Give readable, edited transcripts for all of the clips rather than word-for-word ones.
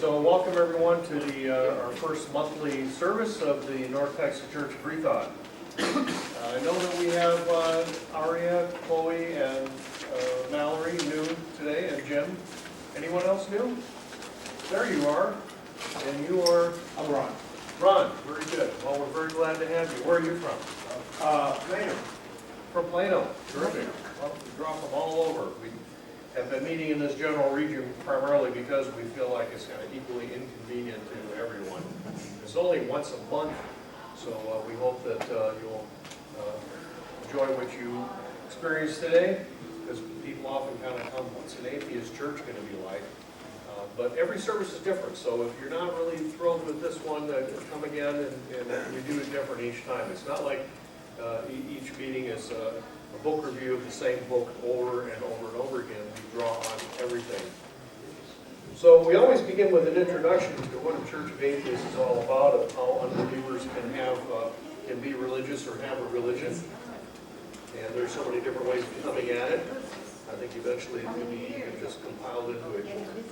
So welcome everyone to our first monthly service of the North Texas Church of Freethought. I know that we have Aria, Chloe, and Mallory new today, and Jim. Anyone else new? There you are. And you are? I'm Ron. Ron, very good. Well, we're very glad to have you. Where are you from? Plano. From Plano. Terrific. Well, we drop them all over. We have been meeting in this general region primarily because we feel like it's kind of equally inconvenient to everyone. It's only once a month, so we hope that you'll enjoy what you experienced today, because people often kind of come, what's an atheist church going to be like? But every service is different, so if you're not really thrilled with this one, come again, and we do it different each time. It's not like each meeting is a book review of the same book over and over and over again. We draw on everything. So we always begin with an introduction to what a Church of Atheists is all about, of how unbelievers can be religious or have a religion. And there's so many different ways of coming at it. I think eventually it can be even just compiled into it. Maybe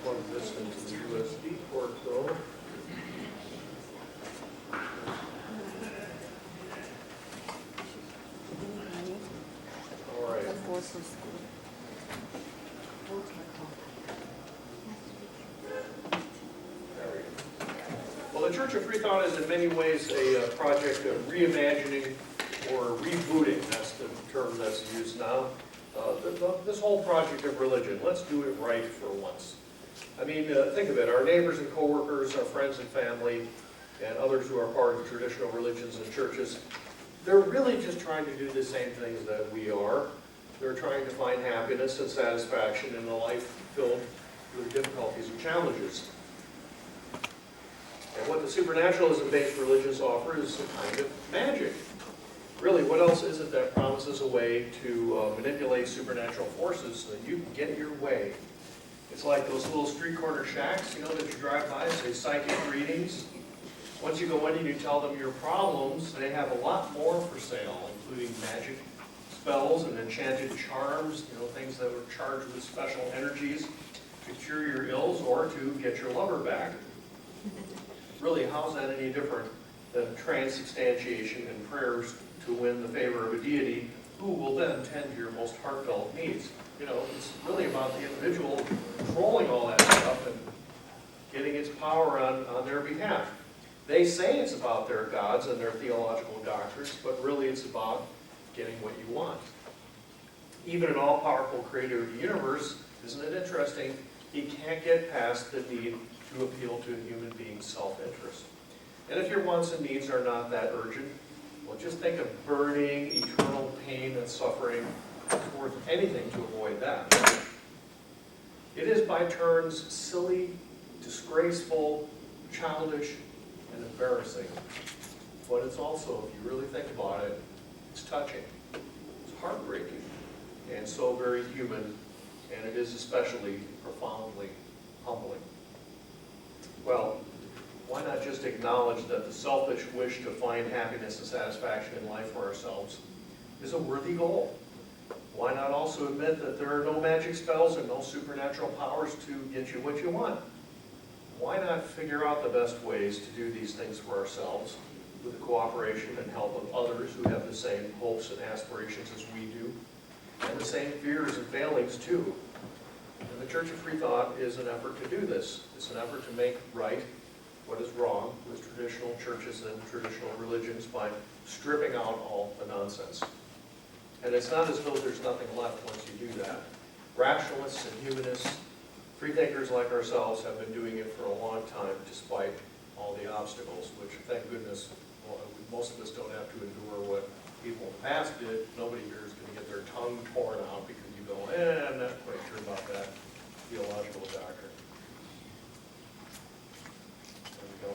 plug this into the USB port though. All right. Well, the Church of Freethought is in many ways a project of reimagining or rebooting. That's the term that's used now. This whole project of religion, let's do it right for once. I mean, think of it. Our neighbors and coworkers, our friends and family, and others who are part of traditional religions and churches, they're really just trying to do the same things that we are. They're trying to find happiness and satisfaction in a life filled with difficulties and challenges. And what the supernaturalism-based religions offer is a kind of magic. Really, what else is it that promises a way to manipulate supernatural forces so that you can get your way? It's like those little street corner shacks, you know, that you drive by and say psychic readings. Once you go in and you tell them your problems, they have a lot more for sale, including magic spells and enchanted charms, you know, things that are charged with special energies to cure your ills or to get your lover back. Really, how's that any different than transubstantiation and prayers to win the favor of a deity who will then tend to your most heartfelt needs? You know, it's really about the individual controlling all that stuff and getting its power on their behalf. They say it's about their gods and their theological doctrines, but really it's about getting what you want. Even an all-powerful creator of the universe, isn't it interesting, he can't get past the need to appeal to a human being's self-interest. And if your wants and needs are not that urgent, well, just think of burning, eternal pain and suffering. It's worth anything to avoid that. It is by turns silly, disgraceful, childish, and embarrassing. But it's also, if you really think about it, it's touching, it's heartbreaking, and so very human, and it is especially profoundly humbling. Well, why not just acknowledge that the selfish wish to find happiness and satisfaction in life for ourselves is a worthy goal? Why not also admit that there are no magic spells and no supernatural powers to get you what you want? Why not figure out the best ways to do these things for ourselves with the cooperation and help of others who have the same hopes and aspirations as we do, and the same fears and failings too? And the Church of Freethought is an effort to do this. It's an effort to make right what is wrong with traditional churches and traditional religions by stripping out all the nonsense. And it's not as though there's nothing left once you do that. Rationalists and humanists, freethinkers like ourselves, have been doing it for a long time despite all the obstacles, which, thank goodness, well, most of us don't have to endure what people in the past did. Nobody here is going to get their tongue torn out because you go, I'm not quite sure about that theological doctrine. There we go.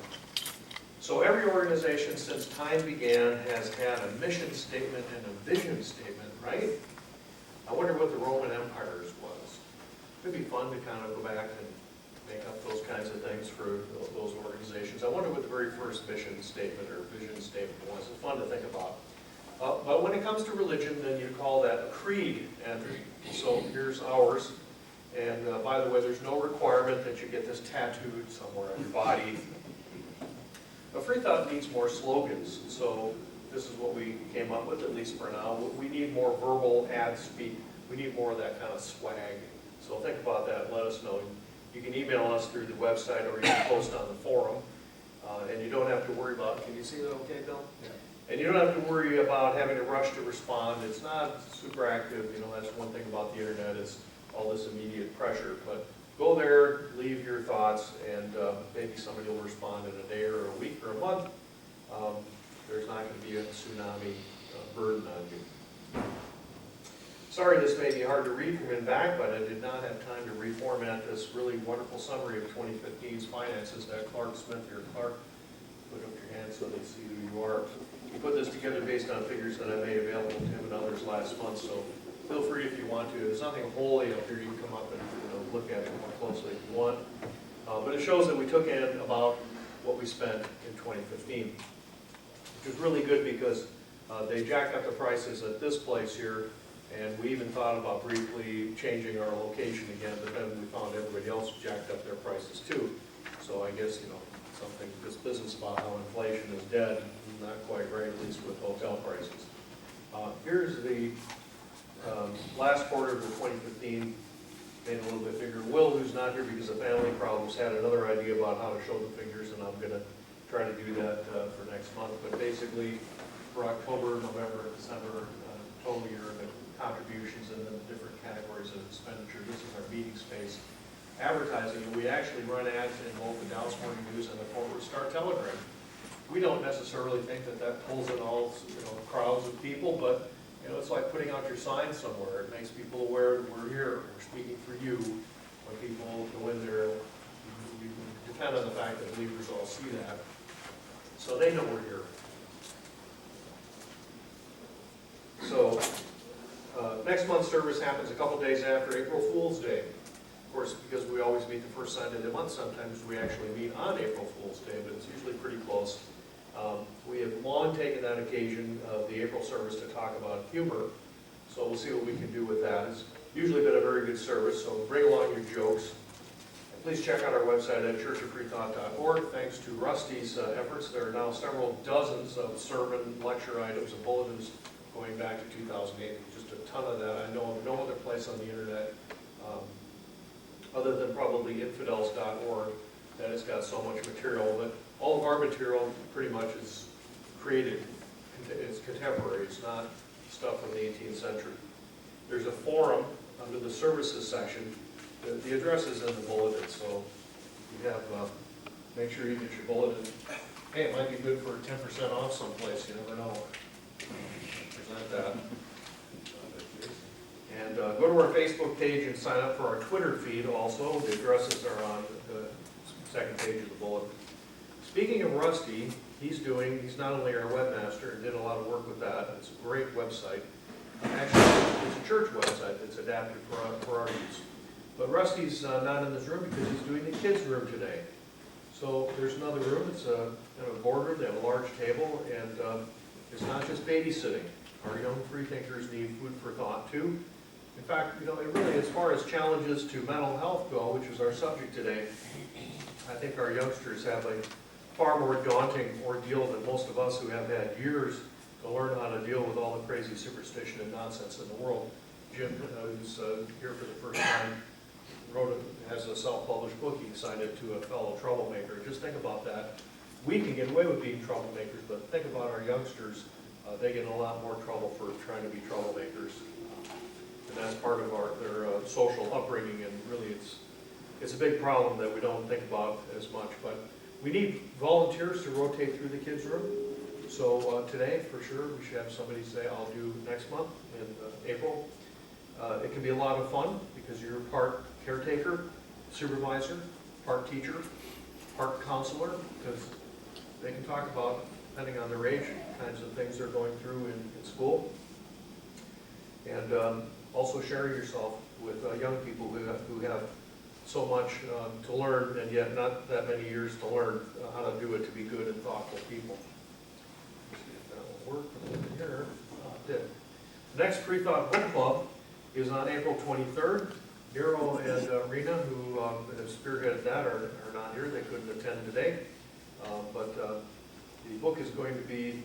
So every organization since time began has had a mission statement and a vision statement, right? I wonder what the Roman Empire's was. It'd be fun to kind of go back and make up those kinds of things for those organizations. I wonder what the very first mission statement or vision statement was. It's fun to think about. But when it comes to religion, then you call that a creed. And so here's ours. And by the way, there's no requirement that you get this tattooed somewhere on your body. But Freethought needs more slogans, so this is what we came up with, at least for now. We need more verbal ad speak. We need more of that kind of swag. So think about that and let us know. You can email us through the website or you can post on the forum. And you don't have to worry about, can you see that okay, Bill? Yeah. And you don't have to worry about having to rush to respond. It's not super active. You know, that's one thing about the internet is all this immediate pressure. But go there, leave your thoughts, and maybe somebody will respond in a day or a week or a month. There's not going to be a tsunami burden on you. Sorry this may be hard to read from in back, but I did not have time to reformat this really wonderful summary of 2015's finances that Clark Smith here. Clark, put up your hand so they see who you are. We put this together based on figures that I made available to him and others last month, so feel free if you want to. There's nothing holy up here. You can come up and look at it more closely if you want. But it shows that we took in about what we spent in 2015, which is really good because they jacked up the prices at this place here, and we even thought about briefly changing our location again, but then we found everybody else jacked up their prices too. So I guess, something, this business about how inflation is dead, not quite right, at least with hotel prices. Here's the last quarter of the 2015, made a little bit bigger. Will, who's not here because of family problems, had another idea about how to show the figures, and I'm going to try to do that for next month. But basically, for October, November, December, total year, the contributions and then the different categories of expenditure. This is our meeting space. Advertising, and we actually run ads in both the Dallas Morning News and the Fort Worth Star-Telegram. We don't necessarily think that that pulls in all crowds of people, but it's like putting out your sign somewhere. It makes people aware that we're here, we're speaking for you. When people go in there, you can depend on the fact that leaders all see that, so they know we're here. So next month's service happens a couple days after April Fool's Day. Of course, because we always meet the first Sunday of the month, sometimes we actually meet on April Fool's Day, but it's usually pretty close. We have long taken that occasion of the April service to talk about humor, so we'll see what we can do with that. It's usually been a very good service, so bring along your jokes. And please check out our website at churchoffreethought.org. Thanks to Rusty's efforts, there are now several dozens of sermon lecture items and bulletins going back to 2008. Just a ton of that. I know of no other place on the internet other than probably infidels.org that has got so much material, but all of our material pretty much is created, it's contemporary, it's not stuff from the 18th century. There's a forum under the services section. The address is in the bulletin, so you have, make sure you get your bulletin. Hey, it might be good for 10% off someplace, you never know. Present that. And go to our Facebook page and sign up for our Twitter feed also. The addresses are on the second page of the bulletin. Speaking of Rusty, he's not only our webmaster and did a lot of work with that. It's a great website. Actually, it's a church website that's adapted for our use. But Rusty's not in this room because he's doing the kids' room today. So there's another room. It's a boardroom. They have a large table, and it's not just babysitting. Our young freethinkers need food for thought too. In fact, it really, as far as challenges to mental health go, which is our subject today, I think our youngsters have a far more daunting ordeal than most of us who have had years to learn how to deal with all the crazy superstition and nonsense in the world. Jim, who's here for the first time, has a self-published book. He signed it to a fellow troublemaker. Just think about that. We can get away with being troublemakers, but think about our youngsters. They get in a lot more trouble for trying to be troublemakers. And that's part of their social upbringing, and really it's a big problem that we don't think about as much. But we need volunteers to rotate through the kids' room. So today, for sure, we should have somebody say, I'll do next month in April. It can be a lot of fun because you're part caretaker, supervisor, part teacher, part counselor, because they can talk about, depending on their age, kinds of things they're going through in school. And also sharing yourself with young people who have so much to learn, and yet not that many years to learn how to do it to be good and thoughtful people. Let's see if that will work over here. It did. The next Freethought Book Club is on April 23rd. Nero and Rena, who have spearheaded that, are not here. They couldn't attend today. But the book is going to be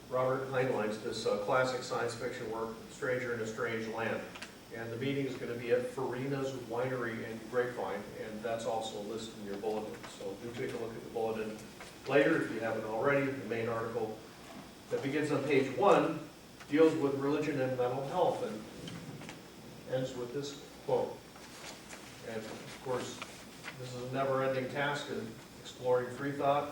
Robert Heinlein's, this classic science fiction work, Stranger in a Strange Land. And the meeting is going to be at Farina's Winery in Grapevine, and that's also listed in your bulletin. So do take a look at the bulletin later if you haven't already. The main article that begins on page 1 deals with religion and mental health and ends with this quote. And of course, this is a never-ending task in exploring Freethought.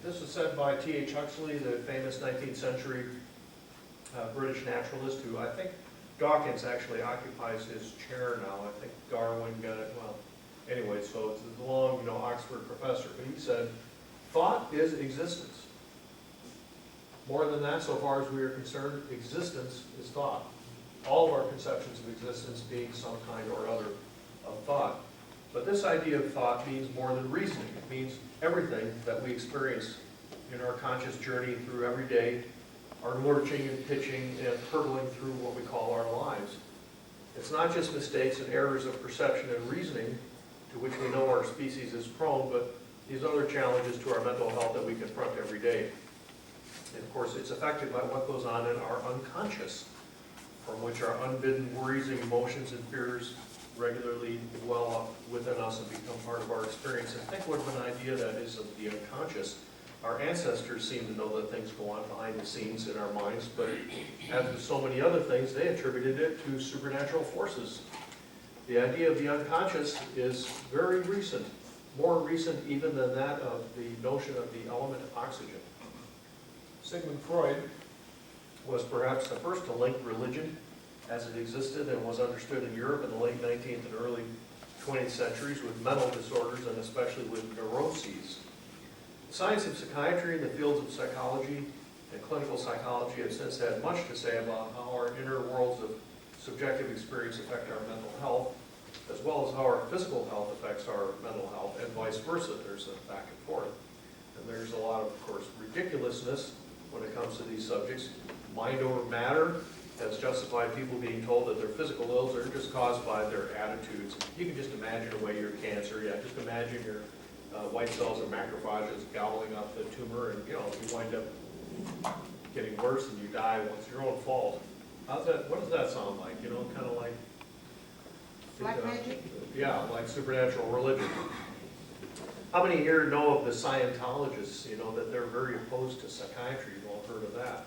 This was said by T.H. Huxley, the famous 19th century British naturalist, who I think Dawkins actually occupies his chair now. I think Darwin got it. Well, anyway, so it's a long, Oxford professor. But he said, thought is existence. More than that, so far as we are concerned, existence is thought. All of our conceptions of existence being some kind or other of thought. But this idea of thought means more than reasoning. It means everything that we experience in our conscious journey through every day, our lurching and pitching and hurtling through what we call our lives. It's not just mistakes and errors of perception and reasoning to which we know our species is prone, but these other challenges to our mental health that we confront every day. And of course, it's affected by what goes on in our unconscious, from which our unbidden worries and emotions and fears regularly well up within us and become part of our experience. And think what an idea that is of the unconscious. Our ancestors seem to know that things go on behind the scenes in our minds, but as with so many other things, they attributed it to supernatural forces. The idea of the unconscious is very recent, more recent even than that of the notion of the element oxygen. Sigmund Freud was perhaps the first to link religion as it existed and was understood in Europe in the late 19th and early 20th centuries with mental disorders and especially with neuroses. The science of psychiatry and the fields of psychology and clinical psychology have since had much to say about how our inner worlds of subjective experience affect our mental health, as well as how our physical health affects our mental health, and vice versa. There's a back and forth. And there's a lot of course, ridiculousness when it comes to these subjects. Mind over matter has justified people being told that their physical ills are just caused by their attitudes. You can just imagine away your cancer. Yeah, just imagine your white cells or macrophages gobbling up the tumor, and you wind up getting worse and you die. Well, it's your own fault. How's that? What does that sound like? Kind of like black magic. Yeah, like supernatural religion. How many here know of the Scientologists? That they're very opposed to psychiatry. You've all heard of that.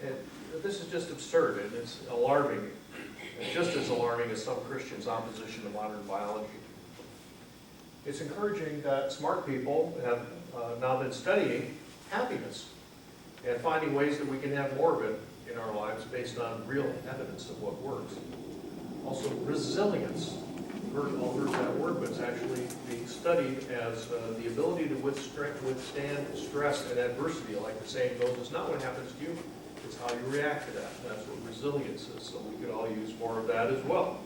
And this is just absurd, and it's alarming. And just as alarming as some Christians' opposition to modern biology. It's encouraging that smart people have now been studying happiness and finding ways that we can have more of it in our lives based on real evidence of what works. Also, resilience. You've all heard that word, but it's actually being studied as the ability to withstand stress and adversity. Like the saying goes, it's not what happens to you, it's how you react to that. And that's what resilience is, so we could all use more of that as well.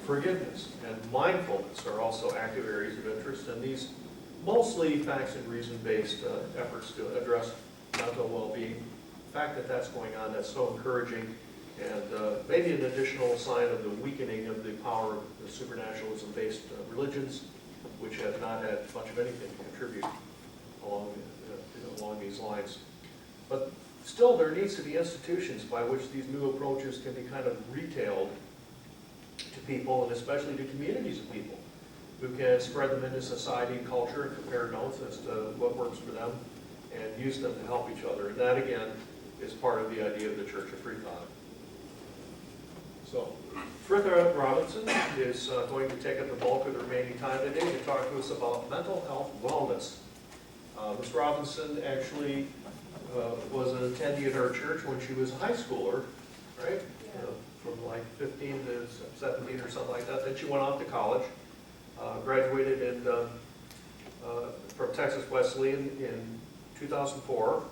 Forgiveness and mindfulness are also active areas of interest, and these mostly facts and reason-based efforts to address mental well-being. The fact that that's going on, that's so encouraging, and maybe an additional sign of the weakening of the power of the supernaturalism-based religions, which have not had much of anything to contribute along these lines. But still, there needs to be institutions by which these new approaches can be kind of retailed to people, and especially to communities of people, who can spread them into society and culture and compare notes as to what works for them and use them to help each other. And that, again, is part of the idea of the Church of Freethought. So, Freethought Robinson is going to take up the bulk of the remaining time today to talk to us about mental health wellness. Ms. Robinson actually was an attendee at our church when she was a high schooler, right? Yeah. From like 15 to 17 or something like that. Then she went off to college, graduated from Texas Wesleyan in 2004,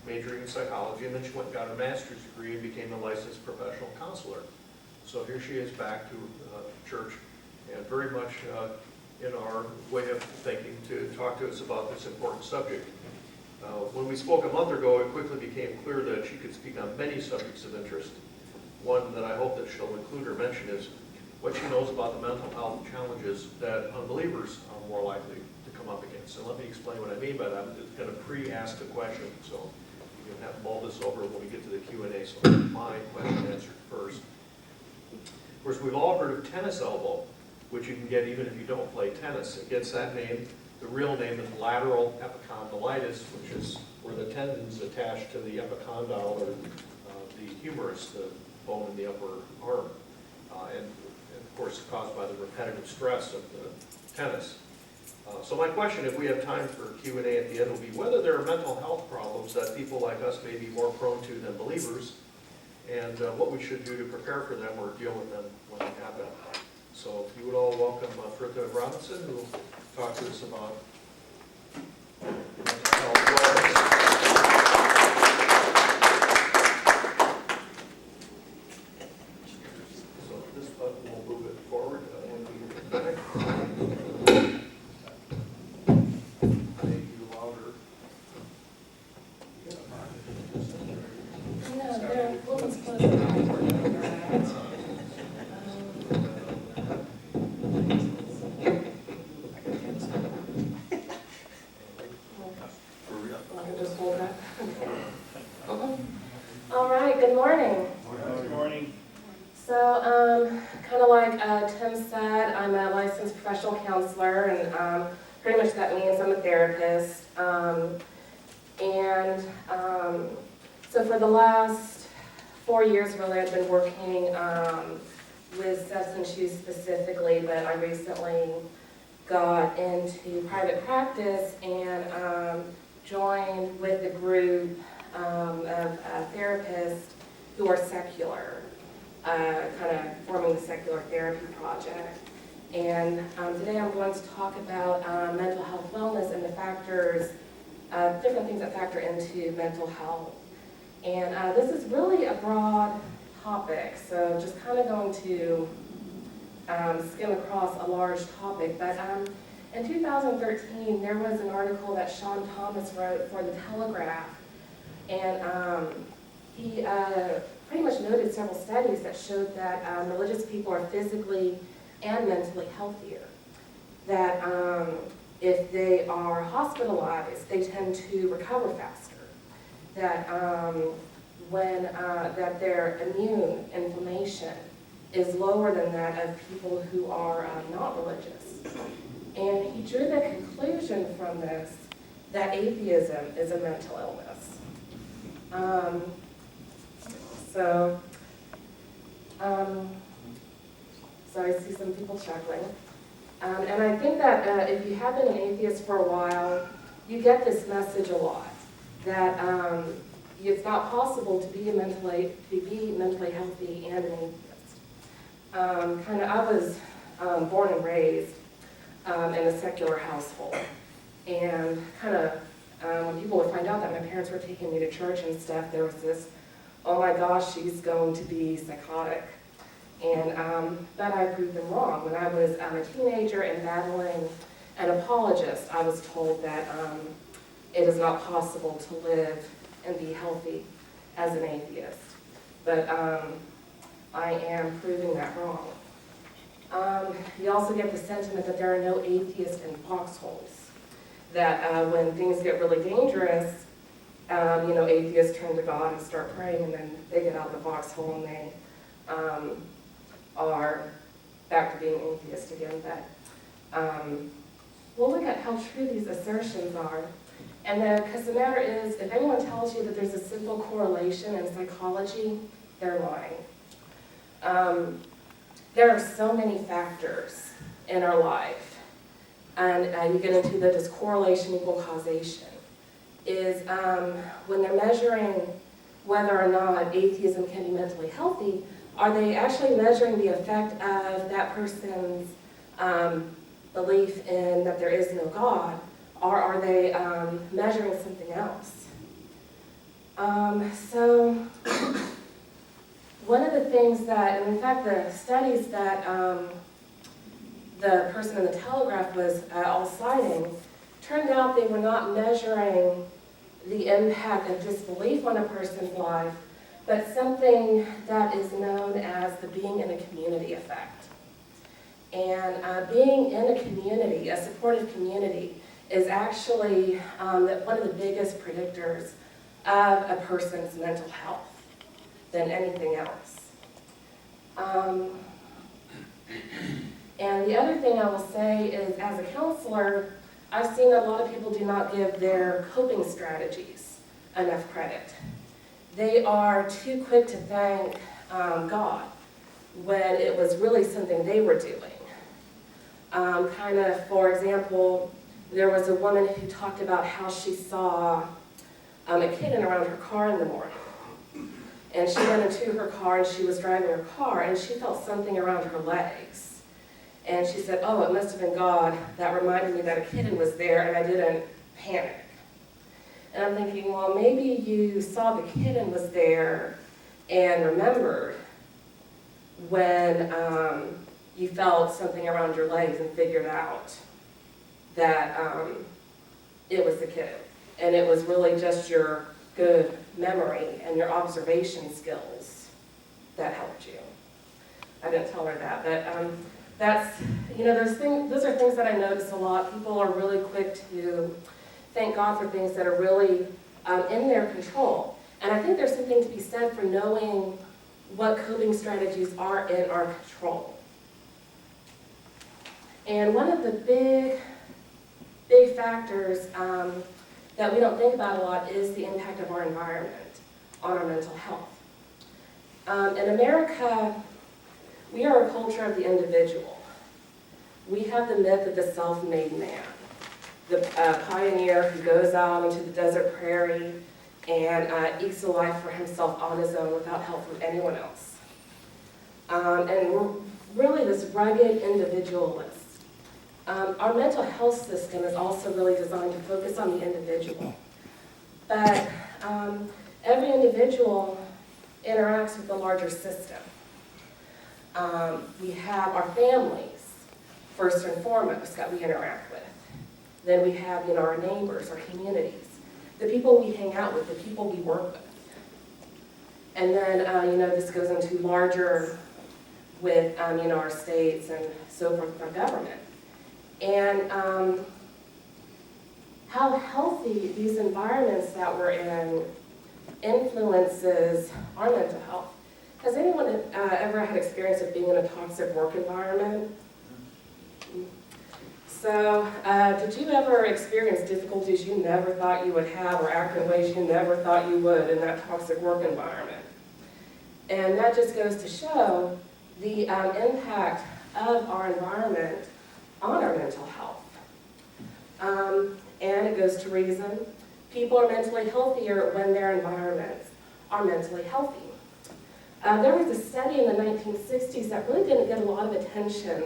majoring in psychology, and then she went and got her master's degree and became a licensed professional counselor. So here she is back to church, and very much in our way of thinking to talk to us about this important subject. When we spoke a month ago, it quickly became clear that she could speak on many subjects of interest. One that I hope that she'll include or mention mention is what she knows about the mental health challenges that unbelievers are more likely to come up against. And let me explain what I mean by that. I'm going to pre-ask the question, so you can have mull this over when we get to the Q&A, so my question answered first. Of course, we've all heard of tennis elbow, which you can get even if you don't play tennis. It gets that name. The real name is lateral epicondylitis, which is where the tendons attached to the epicondyle or the humerus, the bone in the upper arm, and of course caused by the repetitive stress of the tennis. So my question, if we have time for Q&A at the end, will be whether there are mental health problems that people like us may be more prone to than believers, and what we should do to prepare for them or deal with them when they happen. So if you would all welcome Freethought Robinson, who will talk to us about mental health wellness. So this button will move it forward when we get back. Make you louder. No, they're women's clothes. Just hold that. All right, good morning. Good morning. So, kind of like Tim said, I'm a licensed professional counselor, and pretty much that means I'm a therapist. So for the last 4 years, really, I've been working with substance use specifically, but I recently got into private practice and joined with a group of therapists who are secular, kind of forming the Secular Therapy Project. And today I'm going to talk about mental health wellness and the factors, different things that factor into mental health. And this is really a broad topic, so just kind of going to skim across a large topic. But in 2013, there was an article that Sean Thomas wrote for The Telegraph, and he pretty much noted several studies that showed that religious people are physically and mentally healthier. That if they are hospitalized, they tend to recover faster. That that their immune inflammation is lower than that of people who are not religious. And he drew the conclusion from this that atheism is a mental illness. So I see some people chuckling. And I think that if you have been an atheist for a while, you get this message a lot, that it's not possible to be mentally healthy and an atheist. I was born and raised in a secular household, and when people would find out that my parents were taking me to church and stuff, there was this, oh my gosh, she's going to be psychotic. And but I proved them wrong. When I was a teenager and battling an apologist, I was told that it is not possible to live and be healthy as an atheist. But I am proving that wrong. You also get the sentiment that there are no atheists in foxholes. That when things get really dangerous, atheists turn to God and start praying, and then they get out of the foxhole and they are back to being atheist again. But we'll look at how true these assertions are. And because the matter is, if anyone tells you that there's a simple correlation in psychology, they're lying. There are so many factors in our life, and you get into the does correlation equal causation, is when they're measuring whether or not atheism can be mentally healthy, are they actually measuring the effect of that person's belief in that there is no God, or are they measuring something else? So one of the things that, and in fact the studies that the person in the Telegraph was all citing, turned out they were not measuring the impact of disbelief on a person's life, but something that is known as the being in a community effect. And being in a community, a supportive community, is actually one of the biggest predictors of a person's mental health than anything else. And the other thing I will say is, as a counselor, I've seen that a lot of people do not give their coping strategies enough credit. They are too quick to thank God when it was really something they were doing. For example, there was a woman who talked about how she saw a kitten around her car in the morning. And she went into her car and she was driving her car and she felt something around her legs. And she said, oh, it must have been God that reminded me that a kitten was there and I didn't panic. And I'm thinking, well, maybe you saw the kitten was there and remembered when you felt something around your legs and figured out that it was the kitten. And it was really just your good memory and your observation skills that helped you. I didn't tell her that, but that's, those are things that I notice a lot. People are really quick to thank God for things that are really in their control. And I think there's something to be said for knowing what coping strategies are in our control. And one of the big factors that we don't think about a lot is the impact of our environment on our mental health. In America, we are a culture of the individual. We have the myth of the self-made man, the pioneer who goes out into the desert prairie and ekes a life for himself on his own without help from anyone else. And we're really this rugged individualist. Our mental health system is also really designed to focus on the individual. But every individual interacts with a larger system. We have our families, first and foremost, that we interact with. Then we have, our neighbors, our communities, the people we hang out with, the people we work with. And then, this goes into larger with, our states and so forth, our government. And how healthy these environments that we're in influences our mental health. Has anyone ever had experience of being in a toxic work environment? So, did you ever experience difficulties you never thought you would have or act in ways you never thought you would in that toxic work environment? And that just goes to show the impact of our environment on our mental health. And it goes to reason. People are mentally healthier when their environments are mentally healthy. There was a study in the 1960s that really didn't get a lot of attention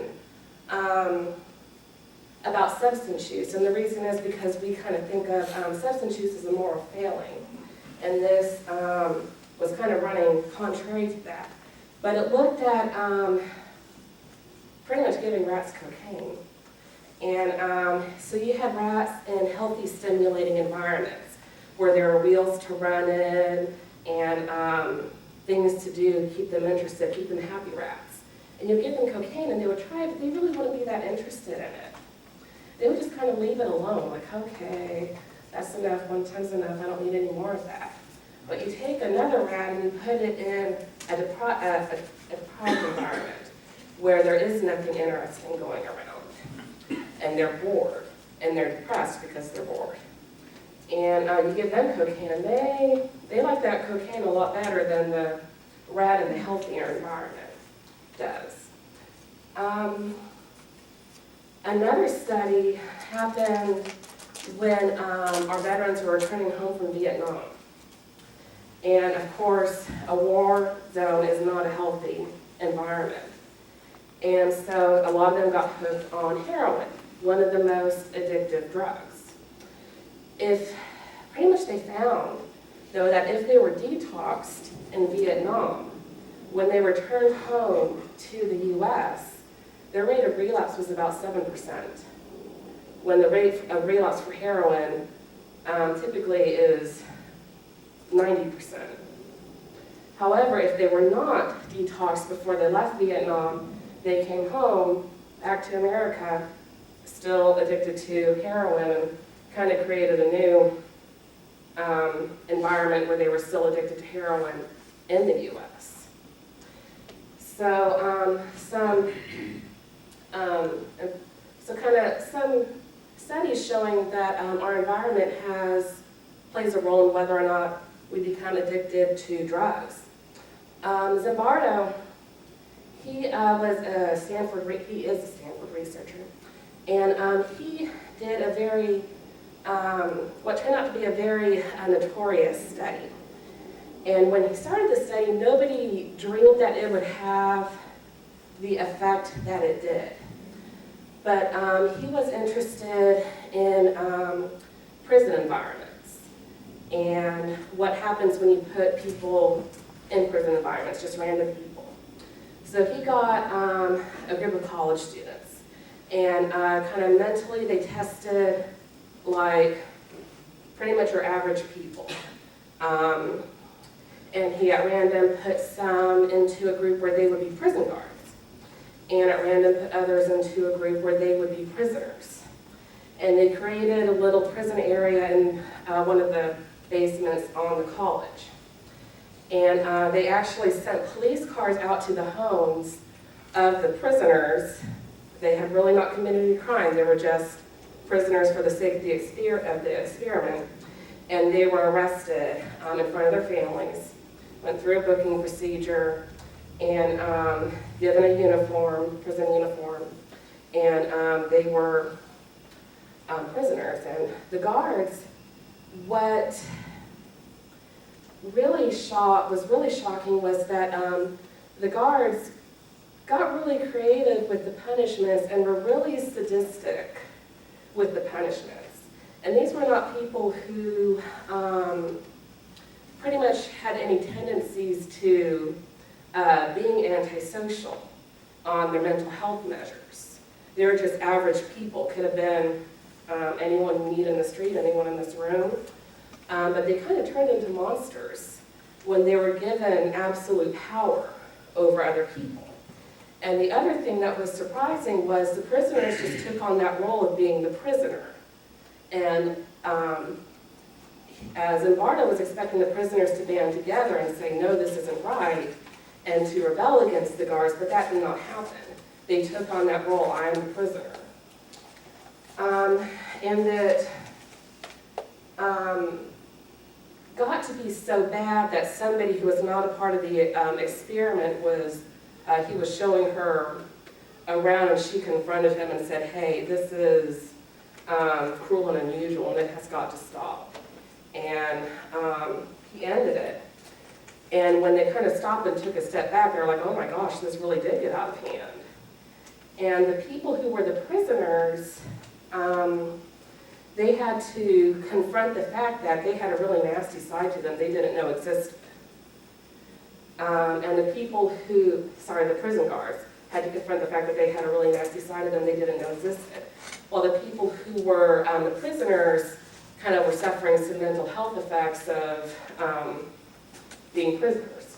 about substance use. And the reason is because we kind of think of substance use as a moral failing. And this was kind of running contrary to that. But it looked at pretty much giving rats cocaine. And so you had rats in healthy, stimulating environments where there are wheels to run in and things to do to keep them interested, keep them happy rats. And you give them cocaine and they would try it, but they really wouldn't be that interested in it. They would just kind of leave it alone, like, okay, that's enough, one time's enough, I don't need any more of that. But you take another rat and you put it in a deprived environment where there is nothing interesting going around. And they're bored, and they're depressed because they're bored. And you give them cocaine, and they like that cocaine a lot better than the rat in the healthier environment does. Another study happened when our veterans were returning home from Vietnam. And of course, a war zone is not a healthy environment. And so a lot of them got hooked on heroin, one of the most addictive drugs. Pretty much they found, though, that if they were detoxed in Vietnam, when they returned home to the U.S., their rate of relapse was about 7%, when the rate of relapse for heroin typically is 90%. However, if they were not detoxed before they left Vietnam, they came home, back to America, still addicted to heroin, and kind of created a new environment where they were still addicted to heroin in the U.S. So some studies showing that our environment plays a role in whether or not we become addicted to drugs. Zimbardo, he is a Stanford researcher, and he did a very, what turned out to be a very notorious study. And when he started the study, nobody dreamed that it would have the effect that it did. But he was interested in prison environments and what happens when you put people in prison environments, just random people. So he got a group of college students, and kind of mentally they tested like pretty much your average people. And he at random put some into a group where they would be prison guards, and at random put others into a group where they would be prisoners. And they created a little prison area in one of the basements on the college. And they actually sent police cars out to the homes of the prisoners. They had really not committed any crimes. They were just prisoners for the sake of the experiment. And they were arrested in front of their families, went through a booking procedure, and given a uniform, prison uniform, and they were prisoners. And the guards, what was really shocking was that the guards got really creative with the punishments and were really sadistic with the punishments. And these were not people who pretty much had any tendencies to being antisocial on their mental health measures. They were just average people, could have been anyone you meet in the street, anyone in this room. But they kind of turned into monsters when they were given absolute power over other people. And the other thing that was surprising was the prisoners just took on that role of being the prisoner. And as Zimbardo was expecting the prisoners to band together and say, no, this isn't right, and to rebel against the guards, but that did not happen. They took on that role, I am the prisoner. And that got to be so bad that somebody who was not a part of the experiment he was showing her around, and she confronted him and said, hey, this is cruel and unusual, and it has got to stop. And he ended it. And when they kind of stopped and took a step back, they were like, oh my gosh, this really did get out of hand. And the people who were the prisoners, they had to confront the fact that they had a really nasty side to them they didn't know existed. And the prison guards had to confront the fact that they had a really nasty side of them they didn't know existed. While the people who were the prisoners kind of were suffering some mental health effects of being prisoners.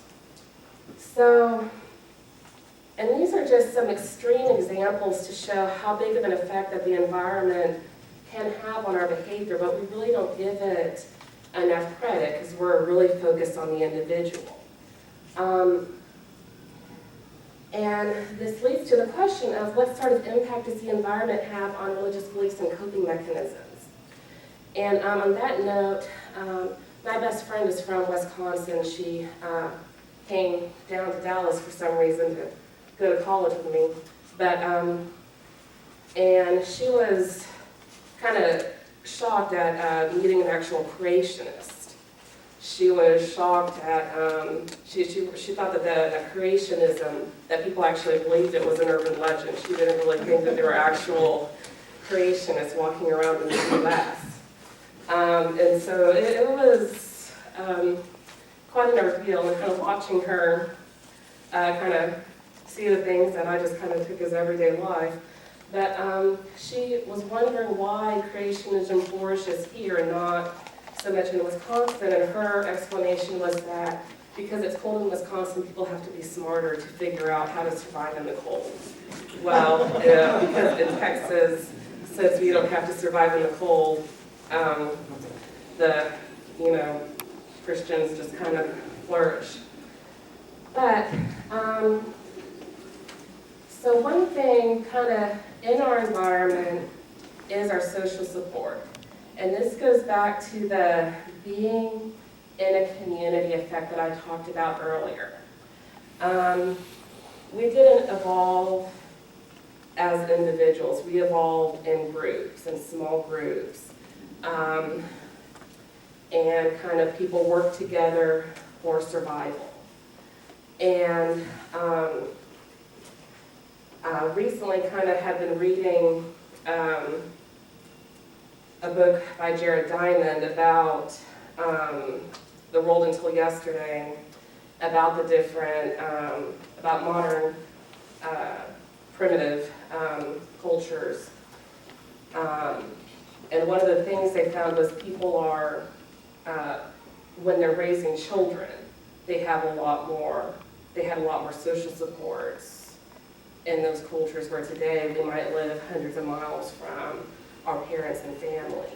So, and these are just some extreme examples to show how big of an effect that the environment can have on our behavior, but we really don't give it enough credit because we're really focused on the individual. And this leads to the question of what sort of impact does the environment have on religious beliefs and coping mechanisms? And on that note, my best friend is from Wisconsin. She came down to Dallas for some reason to go to college with me. But, and she was kind of shocked at meeting an actual creationist. She was shocked at, she thought that the creationism, that people actually believed it was an urban legend. She didn't really think that there were actual creationists walking around in the U.S. And so it was quite an ordeal, and kind of watching her kind of see the things that I just kind of took as everyday life. But she was wondering why creationism flourishes here and not so much in Wisconsin, and her explanation was that because it's cold in Wisconsin, people have to be smarter to figure out how to survive in the cold. Well, because in Texas, since we don't have to survive in the cold, the, Christians just kind of flourish. But, so one thing kind of in our environment is our social support. And this goes back to the being in a community effect that I talked about earlier. We didn't evolve as individuals. We evolved in groups, in small groups. And kind of people work together for survival. And recently kind of have been reading a book by Jared Diamond about the world until yesterday, about the different, about modern primitive cultures. And one of the things they found was people are, when they're raising children, they had a lot more social supports in those cultures where today we might live hundreds of miles from our parents and family.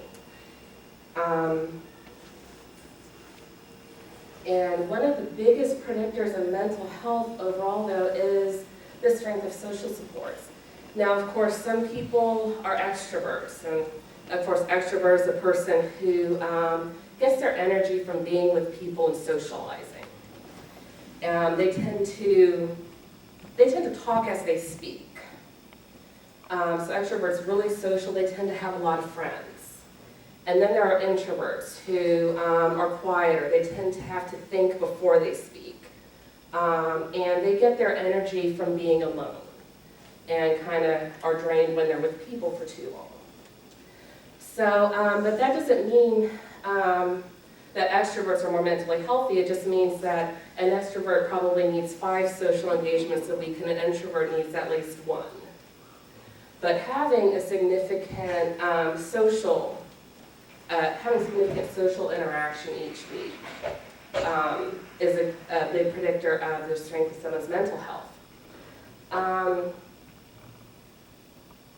And one of the biggest predictors of mental health overall, though, is the strength of social supports. Now, of course, some people are extroverts, and of course, extrovert is a person who gets their energy from being with people and socializing. They tend to talk as they speak. So extroverts really social. They tend to have a lot of friends. And then there are introverts who are quieter. They tend to have to think before they speak. And they get their energy from being alone and kind of are drained when they're with people for too long. So, but that doesn't mean that extroverts are more mentally healthy. It just means that an extrovert probably needs 5 social engagements a week and an introvert needs at least 1. But having a significant social interaction each week is a big predictor of the strength of someone's mental health.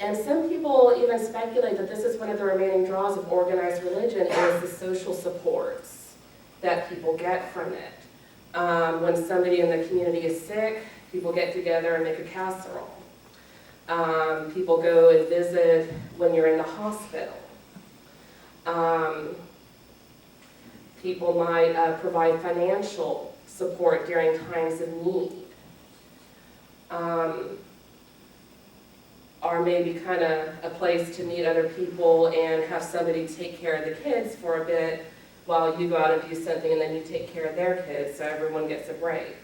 And some people even speculate that this is one of the remaining draws of organized religion is the social supports that people get from it. When somebody in the community is sick, people get together and make a casserole. People go and visit when you're in the hospital. People might provide financial support during times of need. Or maybe kind of a place to meet other people and have somebody take care of the kids for a bit while you go out and do something and then you take care of their kids so everyone gets a break.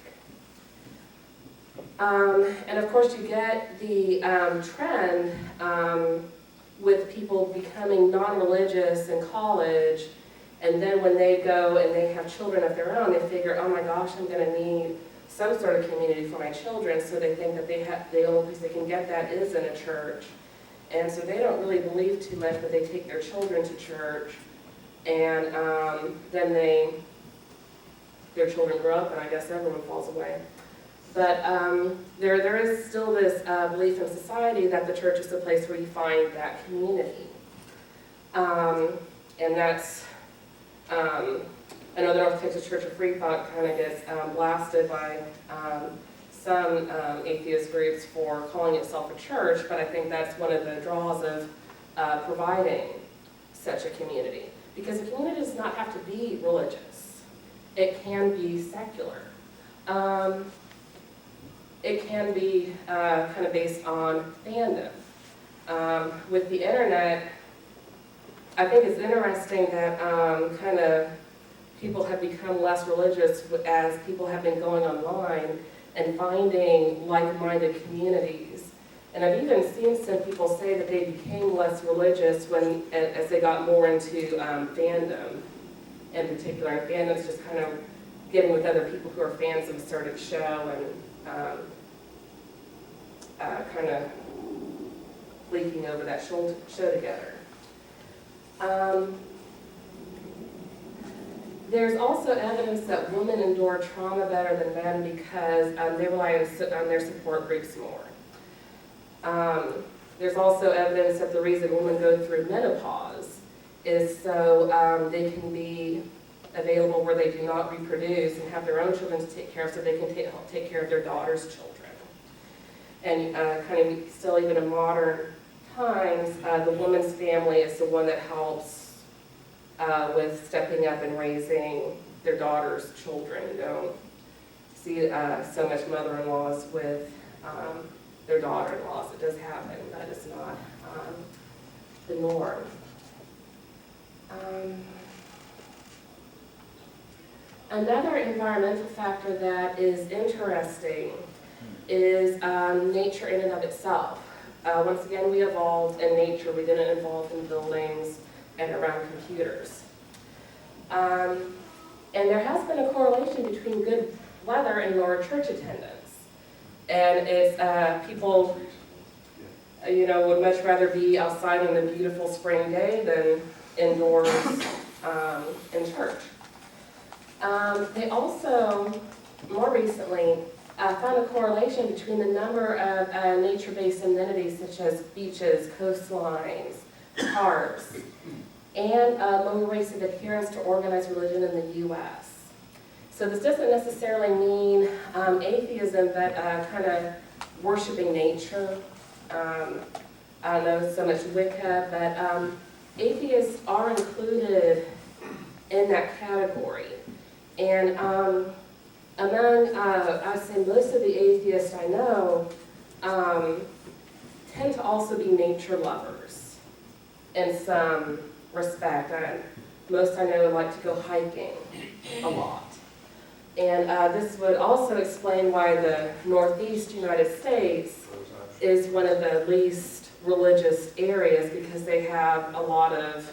And of course you get the trend with people becoming non-religious in college, and then when they go and they have children of their own, they figure, oh my gosh, I'm going to need some sort of community for my children, so they think that the only place they can get that is in a church. And so they don't really believe too much, but they take their children to church, and then their children grow up, and I guess everyone falls away. But there is still this belief in society that the church is the place where you find that community. And that's, I know the North Texas Church of Freethought kind of gets blasted by some atheist groups for calling itself a church, but I think that's one of the draws of providing such a community. Because a community does not have to be religious. It can be secular. It can be kind of based on fandom. With the internet, I think it's interesting that kind of people have become less religious as people have been going online and finding like-minded communities. And I've even seen some people say that they became less religious as they got more into fandom in particular. And fandom's just kind of getting with other people who are fans of a certain show and kind of leaking over that show together. There's also evidence that women endure trauma better than men because they rely on their support groups more. There's also evidence that the reason women go through menopause is so they can be available where they do not reproduce and have their own children to take care of, so they can take care of their daughter's children. And kind of still even in modern times, the woman's family is the one that helps with stepping up and raising their daughter's children. You don't see so much mother-in-laws with their daughter-in-laws. It does happen, but it's not the norm. Another environmental factor that is interesting is nature in and of itself. Once again, we evolved in nature. We didn't evolve in buildings and around computers. And there has been a correlation between good weather and lower church attendance. And it's people, would much rather be outside on a beautiful spring day than indoors in church. They also, more recently, found a correlation between the number of nature-based amenities such as beaches, coastlines, parks, and lower rates of adherence to organized religion in the U.S. So this doesn't necessarily mean atheism, but kind of worshiping nature. I don't know so much Wicca, but atheists are included in that category. And among, I'd say most of the atheists I know tend to also be nature lovers in some respect. Most I know like to go hiking a lot. And this would also explain why the Northeast United States is one of the least religious areas, because they have a lot of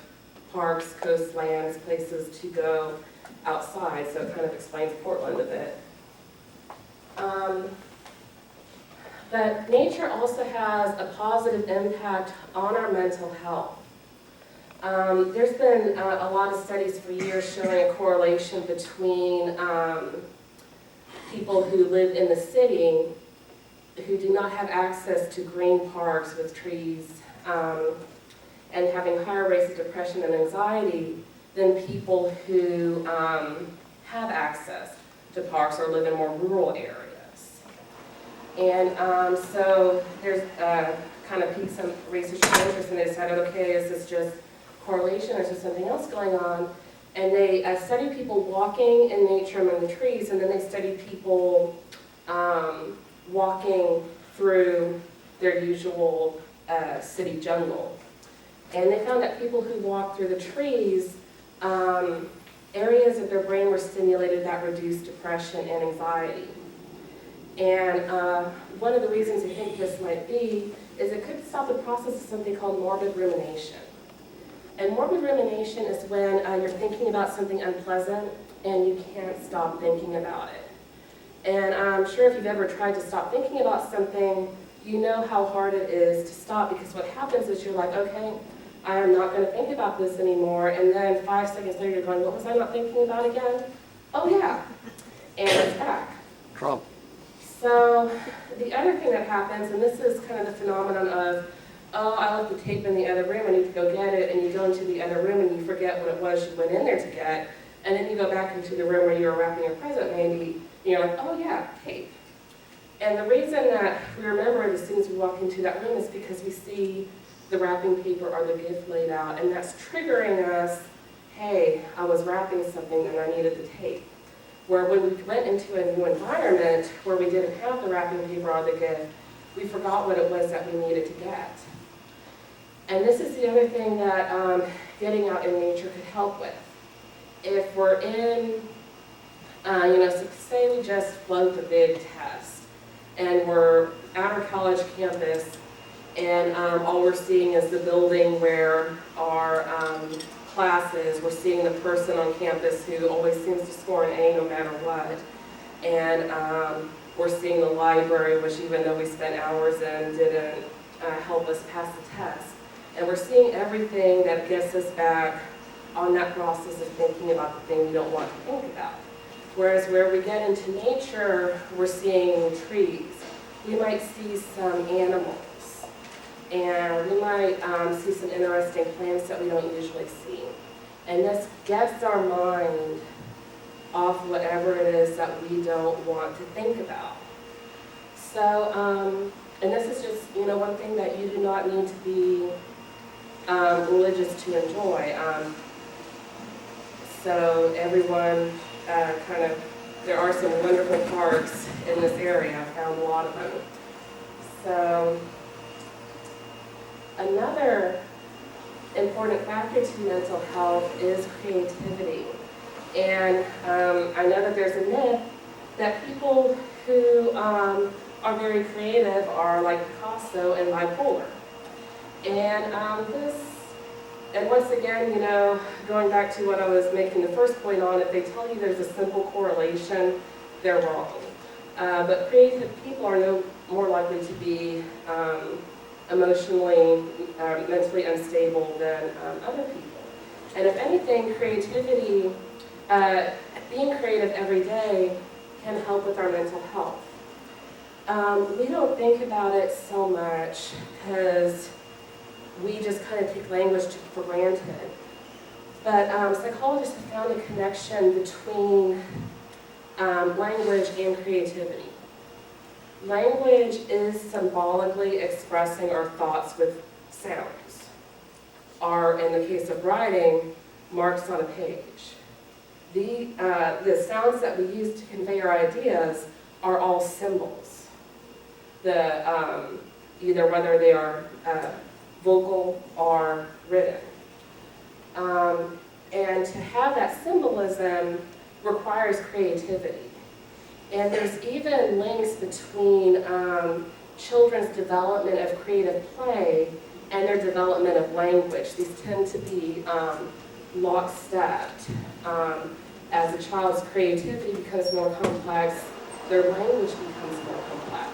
parks, coastlands, places to go outside, so it kind of explains Portland a bit. But nature also has a positive impact on our mental health. There's been a lot of studies for years showing a correlation between people who live in the city who do not have access to green parks with trees and having higher rates of depression and anxiety than people who have access to parks or live in more rural areas. And so there's kind of piqued some research interest, and they decided, okay, is this just correlation or is there something else going on? And they studied people walking in nature among the trees, and then they studied people walking through their usual city jungle. And they found that people who walked through the trees, areas of their brain were stimulated that reduced depression and anxiety. And one of the reasons I think this might be is it could stop the process of something called morbid rumination. And morbid rumination is when you're thinking about something unpleasant and you can't stop thinking about it. And I'm sure if you've ever tried to stop thinking about something, you know how hard it is to stop, because what happens is you're like, okay, I am not going to think about this anymore, and then 5 seconds later you're going, what was I not thinking about again? Oh yeah, and it's back. Trump. So the other thing that happens, and this is kind of the phenomenon of, oh, I left the tape in the other room, I need to go get it, and you go into the other room and you forget what it was you went in there to get, and then you go back into the room where you were wrapping your present maybe, and you're like, oh yeah, tape. And the reason that we remember it as soon as we walk into that room is because we see the wrapping paper or the gift laid out, and that's triggering us, hey, I was wrapping something and I needed the tape. Where when we went into a new environment where we didn't have the wrapping paper or the gift, we forgot what it was that we needed to get. And this is the other thing that getting out in nature could help with. If we're in, so say we just flunked a big test, and we're at our college campus, and all we're seeing is the building where our classes, we're seeing the person on campus who always seems to score an A no matter what, and we're seeing the library, which even though we spent hours in, didn't help us pass the test. And we're seeing everything that gets us back on that process of thinking about the thing we don't want to think about. Whereas where we get into nature, we're seeing trees. We might see some animals, and we might see some interesting plants that we don't usually see. And this gets our mind off whatever it is that we don't want to think about. So, and this is just, one thing that you do not need to be religious to enjoy. So everyone there are some wonderful parks in this area. I found a lot of them. So another important factor to mental health is creativity. And I know that there's a myth that people who are very creative are like Picasso and bipolar. And once again, going back to what I was making the first point on, if they tell you there's a simple correlation, they're wrong. But creative people are no more likely to be emotionally, mentally unstable than other people. And if anything, creativity, being creative every day can help with our mental health. We don't think about it so much because we just kind of take language for granted. But psychologists have found a connection between language and creativity. Language is symbolically expressing our thoughts with sounds, or in the case of writing, marks on a page. The sounds that we use to convey our ideas are all symbols. Either whether they are vocal or written. And to have that symbolism requires creativity. And there's even links between children's development of creative play and their development of language. These tend to be lockstep. As a child's creativity becomes more complex, their language becomes more complex.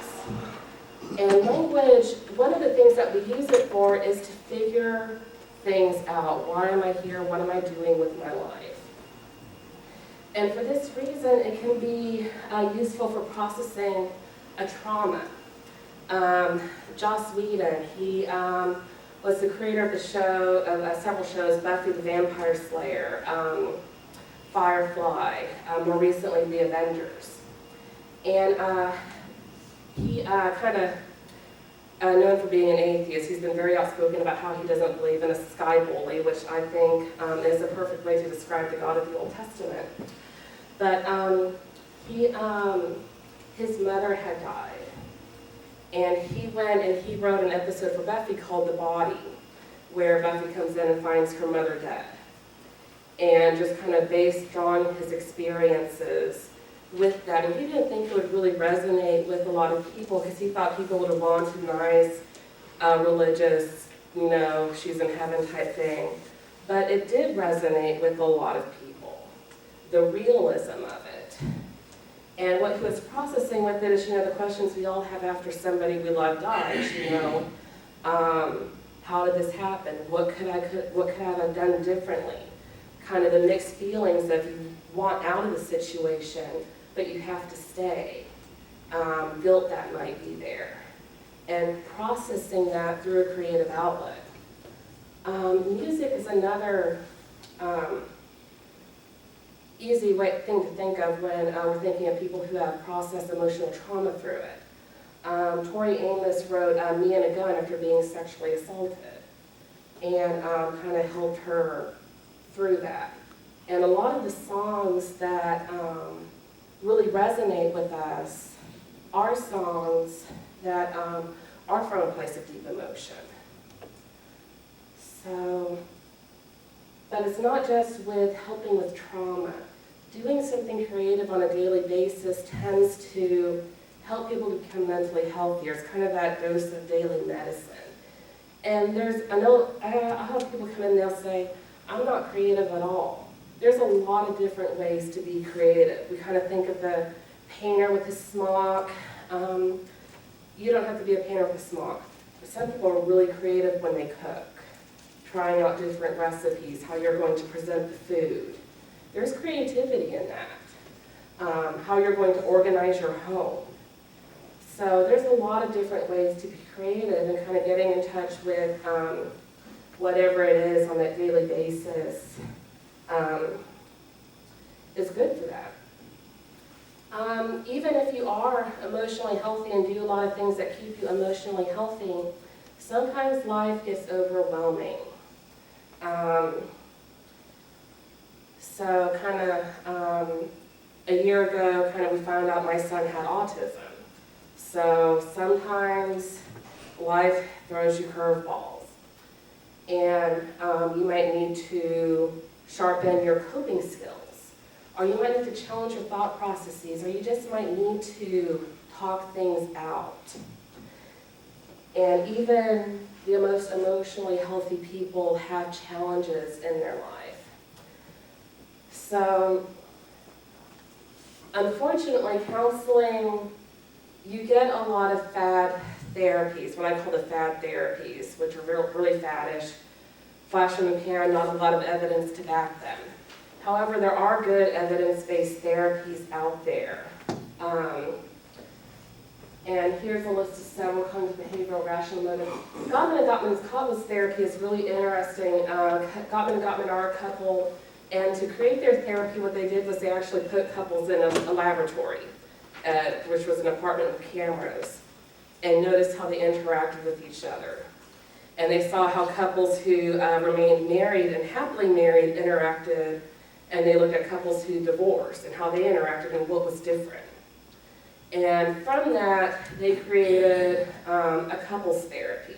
And language, one of the things that we use it for is to figure things out. Why am I here? What am I doing with my life? And for this reason, it can be useful for processing a trauma. Joss Whedon, he was the creator of the show, of several shows, Buffy the Vampire Slayer, Firefly, more recently The Avengers. And he known for being an atheist. He's been very outspoken about how he doesn't believe in a sky bully, which I think is a perfect way to describe the God of the Old Testament. But his mother had died. And he went and he wrote an episode for Buffy called The Body, where Buffy comes in and finds her mother dead. And just kind of based on his experiences with that. And he didn't think it would really resonate with a lot of people because he thought people would have wanted nice, religious, she's in heaven type thing. But it did resonate with a lot of people, the realism of it. And what he was processing with it is, the questions we all have after somebody we love dies, how did this happen? What could I have done differently? Kind of the mixed feelings of you want out of the situation, but you have to stay. Guilt that might be there. And processing that through a creative outlet. Music is another easy thing to think of when we're thinking of people who have processed emotional trauma through it. Tori Amos wrote Me and a Gun after being sexually assaulted, and kind of helped her through that. And a lot of the songs that really resonate with us are songs that are from a place of deep emotion. So, but it's not just with helping with trauma. Doing something creative on a daily basis tends to help people to become mentally healthier. It's kind of that dose of daily medicine. And I'll have people come in and they'll say, I'm not creative at all. There's a lot of different ways to be creative. We kind of think of the painter with his smock. You don't have to be a painter with a smock. Some people are really creative when they cook. trying out different recipes, how you're going to present the food. There's creativity in that. How you're going to organize your home. So there's a lot of different ways to be creative and kind of getting in touch with whatever it is on that daily basis is good for that. Even if you are emotionally healthy and do a lot of things that keep you emotionally healthy, sometimes life gets overwhelming. So kind of a year ago, we found out my son had autism. So sometimes life throws you curveballs. And you might need to sharpen your coping skills. Or you might need to challenge your thought processes. Or you just might need to talk things out. And even the most emotionally healthy people have challenges in their life. So, unfortunately, counseling, you get a lot of fad therapies, what I call the fad therapies, which are really faddish, flash in the pan, not a lot of evidence to back them. However, there are good evidence-based therapies out there. And here's a list of several kinds of behavioral rational motive. Gottman and Gottman's couples therapy is really interesting. Gottman and Gottman are a couple, and to create their therapy, what they did was they actually put couples in a laboratory, which was an apartment with cameras, and noticed how they interacted with each other. And they saw how couples who remained married and happily married interacted, and they looked at couples who divorced and how they interacted and what was different. And from that, they created a couples therapy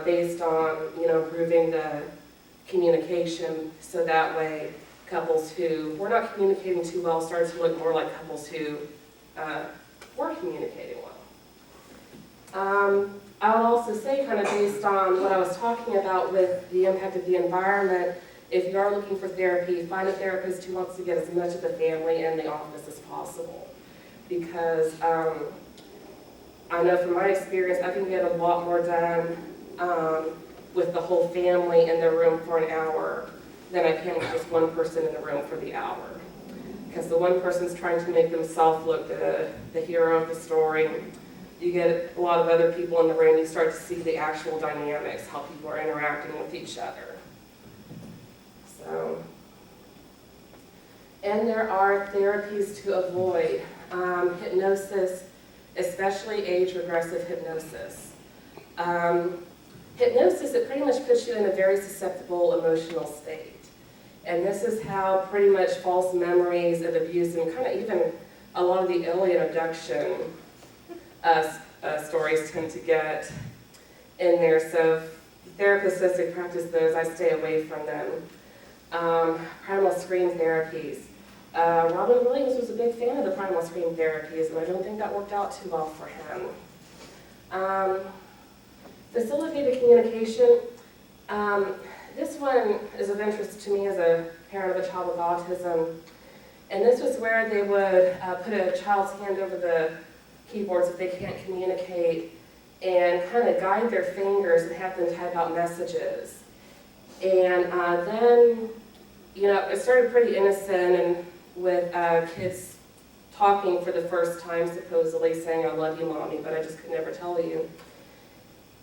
based on, improving the communication, so that way couples who were not communicating too well started to look more like couples who were communicating well. I would also say, kind of based on what I was talking about with the impact of the environment, if you are looking for therapy, find a therapist who wants to get as much of the family in the office as possible. Because I know from my experience, I can get a lot more done with the whole family in the room for an hour than I can with just one person in the room for the hour. Because the one person's trying to make themselves look the hero of the story. You get a lot of other people in the room, you start to see the actual dynamics, how people are interacting with each other. So, and there are therapies to avoid. Hypnosis, especially age-regressive hypnosis. Hypnosis, it pretty much puts you in a very susceptible emotional state. And this is how pretty much false memories of abuse and kind of even a lot of the alien abduction stories tend to get in there. So if the therapist says they practice those, I stay away from them. Primal scream therapies. Robin Williams was a big fan of the primal scream therapies, and I don't think that worked out too well for him. Facilitated communication. This one is of interest to me as a parent of a child with autism. And this was where they would put a child's hand over the keyboards if they can't communicate and kind of guide their fingers and have them type out messages. And then, it started pretty innocent and with kids talking for the first time, supposedly saying, "I love you, Mommy," but I just could never tell you.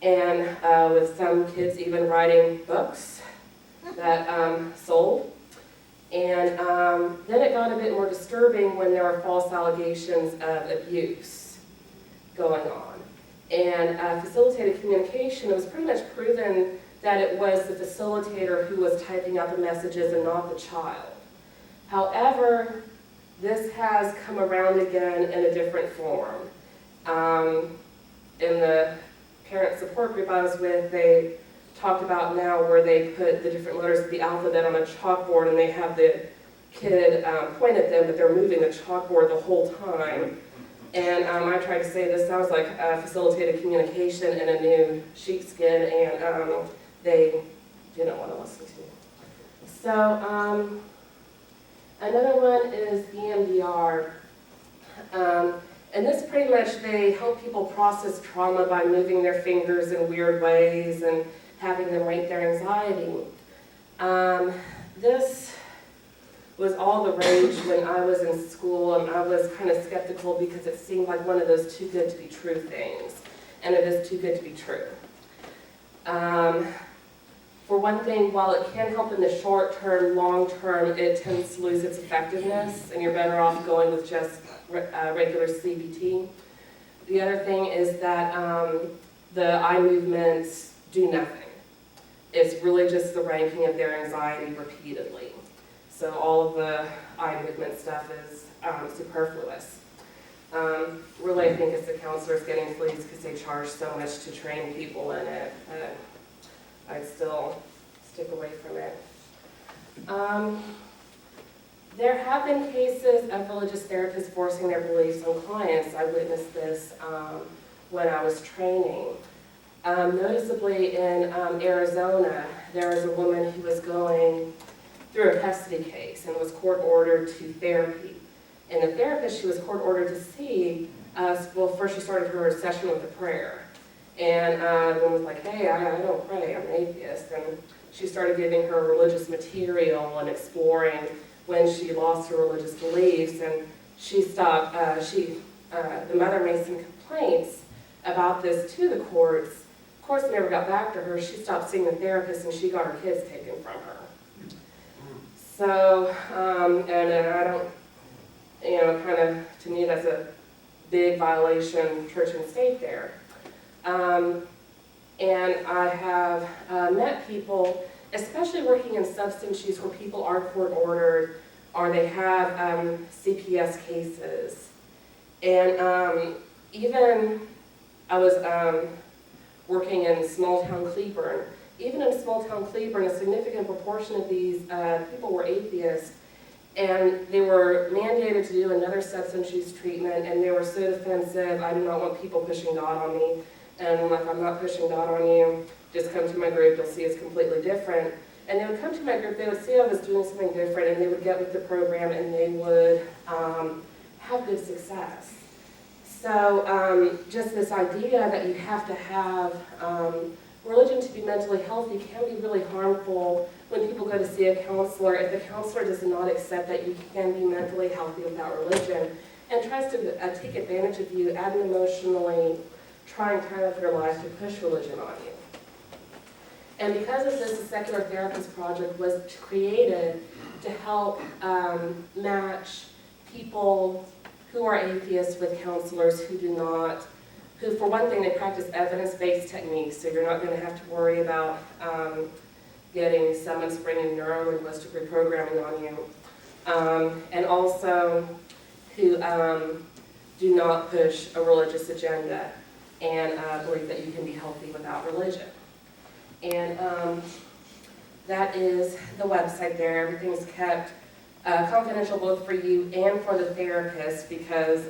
And with some kids even writing books that sold. And then it got a bit more disturbing when there were false allegations of abuse going on. And facilitated communication, it was pretty much proven that it was the facilitator who was typing out the messages and not the child. However, this has come around again in a different form. In the parent support group I was with, they talked about now where they put the different letters of the alphabet on a chalkboard and they have the kid point at them, but they're moving the chalkboard the whole time. And I tried to say this sounds like facilitated communication in a new sheepskin, and they didn't want to listen to me. So another one is EMDR. And this pretty much, they help people process trauma by moving their fingers in weird ways and having them rate their anxiety. This was all the rage when I was in school, and I was kind of skeptical because it seemed like one of those too good to be true things, and it is too good to be true. For one thing, while it can help in the short term, long term, it tends to lose its effectiveness, and you're better off going with just regular CBT. The other thing is that the eye movements do nothing. It's really just the ranking of their anxiety repeatedly. So all of the eye movement stuff is superfluous. Really, I think it's the counselors getting fleas because they charge so much to train people in it. I'd still stick away from it. There have been cases of religious therapists forcing their beliefs on clients. I witnessed this when I was training. Noticeably in Arizona, there was a woman who was going through a custody case and was court-ordered to therapy. And the therapist she was court-ordered to see, well, first she started her session with a prayer. And the woman was like, hey, I don't pray, I'm an atheist. And she started giving her religious material and exploring when she lost her religious beliefs. And she stopped, the mother made some complaints about this to the courts. Of course, it never got back to her. She stopped seeing the therapist and she got her kids taken from her. So, and I don't, kind of, to me, that's a big violation, church and state there. And I have met people, especially working in substance use where people are court-ordered or they have CPS cases. And even I was working in small-town Cleburne. Even in small-town Cleburne, a significant proportion of these people were atheists, and they were mandated to do another substance use treatment, and they were so defensive. I do not want people pushing God on me. And I'm like, I'm not pushing God on you. Just come to my group. You'll see it's completely different. And they would come to my group. They would see I was doing something different, and they would get with the program, and they would have good success. So just this idea that you have to have religion to be mentally healthy can be really harmful when people go to see a counselor. If the counselor does not accept that you can be mentally healthy without religion and tries to take advantage of you at an emotionally trying time of your life to push religion on you. And because of this, the Secular Therapist Project was created to help match people who are atheists with counselors who do not, who for one thing, they practice evidence-based techniques, so you're not going to have to worry about getting someone springing neuro-linguistic reprogramming on you. And also who do not push a religious agenda and believe that you can be healthy without religion. And that is the website there. Everything's kept confidential both for you and for the therapist because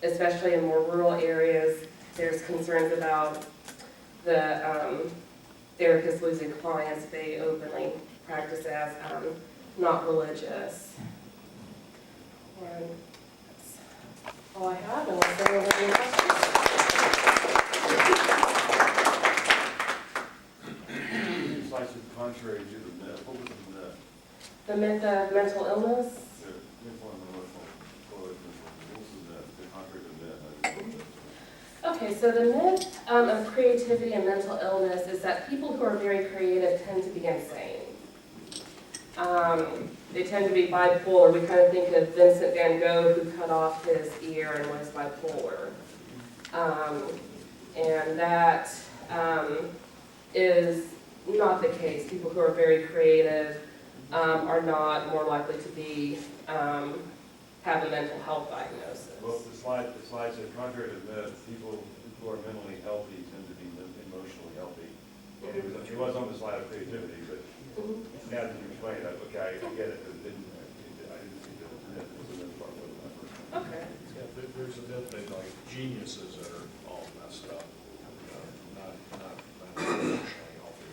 especially in more rural areas, there's concerns about the therapists losing clients. They openly practice as not religious. And that's all I have, unless anyone has any questions. It's like the contrary to the myth. What was the myth? The myth of mental illness. The mental and emotional coexistence. What was the myth? The contrary to the myth. Okay, so the myth of creativity and mental illness is that people who are very creative tend to be insane. They tend to be bipolar. We kind of think of Vincent van Gogh who cut off his ear and was bipolar. And that is not the case. People who are very creative are not more likely to be have a mental health diagnosis. Well, the slide said, contrary to the myth, people who are mentally healthy tend to be emotionally healthy. And it was on the slide of creativity, but now that you explain it, okay, I get it. But I didn't see the myth. It was a myth part of my first. Okay. Yeah, there's a myth that like geniuses are all messed up, not emotionally healthy.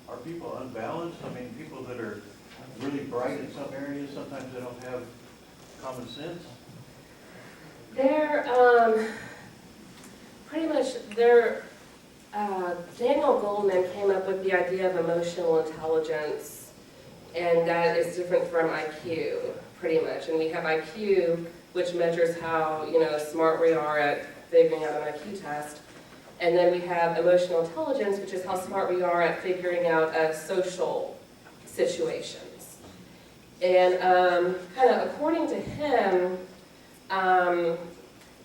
Are people unbalanced? I mean, people that are really bright in some areas, sometimes they don't have common sense? They're pretty much, they're Daniel Goleman came up with the idea of emotional intelligence, and that is different from IQ, pretty much. And we have IQ, which measures how, smart we are at figuring out an IQ test. And then we have emotional intelligence, which is how smart we are at figuring out social situations. And kind of according to him,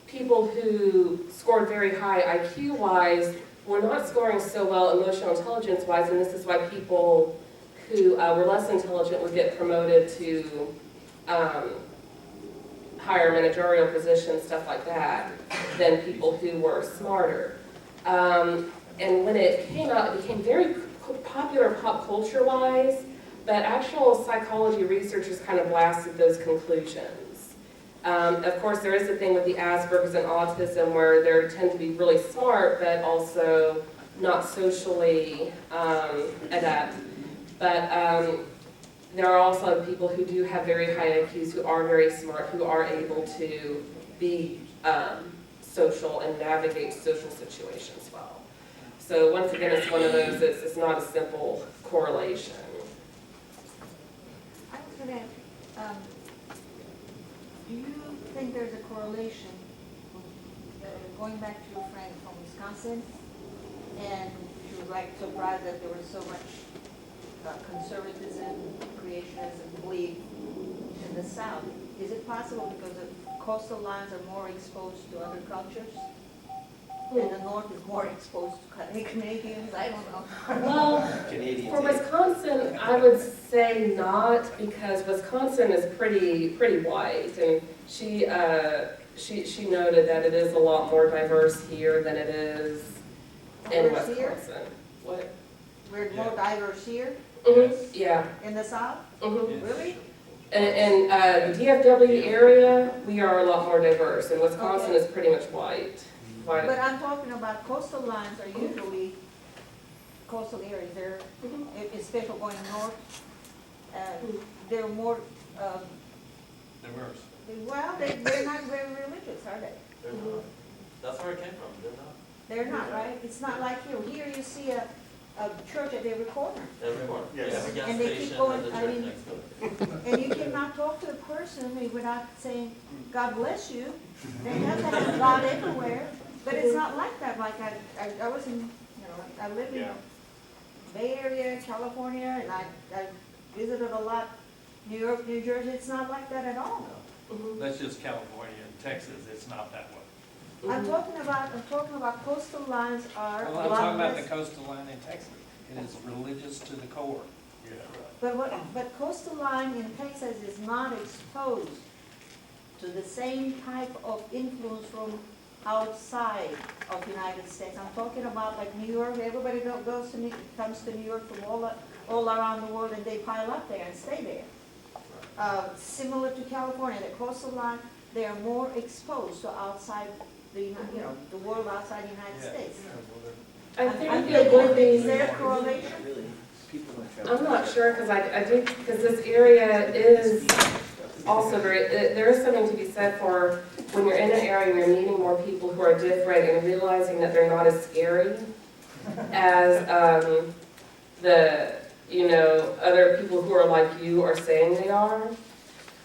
people who scored very high IQ-wise were not scoring so well emotional intelligence-wise, and this is why people who were less intelligent would get promoted to higher managerial positions, stuff like that, than people who were smarter. And when it came out, it became very popular pop culture-wise, but actual psychology researchers kind of blasted those conclusions. Of course, there is a thing with the Asperger's and autism where they tend to be really smart, but also not socially adept. But there are also people who do have very high IQs who are very smart, who are able to be social and navigate social situations well. So once again, it's one of those, it's not a simple correlation. I was gonna ask, do you think there's a correlation, going back to your friend from Wisconsin, and she was like surprised that there was so much conservatism, creationism, belief in the South. Is it possible because the coastal lines are more exposed to other cultures? And the North is more exposed to Canadians? I don't know. Well, for Wisconsin, I would say not, because Wisconsin is pretty white, and she noted that it is a lot more diverse here than it is in Diverse here? Wisconsin. What? We're more diverse here Yeah. in the South? Really? And the DFW area, we are a lot more diverse, and Wisconsin is pretty much white. But I'm talking about coastal lines are usually coastal areas. They're, especially going north, they're more, Diverse. well, they're not very religious, are they? They're not. That's where it came from, they're not. They're not, right? It's not like here. Here you see a church at every corner. Every corner. Yes. Every gas And they keep station going, has a I church mean- next to it. And you cannot talk to the person without saying, God bless you. They have to have God everywhere. But it's not like that. Like I was in, I live in Yeah. Bay Area, California, and I visited a lot, New York, New Jersey. It's not like that at all. That's just California and Texas, it's not that way. I'm talking about coastal lines are a Well, I'm lot talking about the less. coastal line in Texas. It is religious to the core. But coastal line in Texas is not exposed to the same type of influence from outside of the United States. I'm talking about like New York. Everybody comes to New York from all around the world, and they pile up there and stay there. Similar to California, the coastal line, they are more exposed to outside the world outside the United States. I think I'm it would Is be, there a correlation? I'm not sure, because I do, because this area is also there is something to be said for when you're in an area and you're meeting more people who are different and realizing that they're not as scary as other people who are like you are saying they are.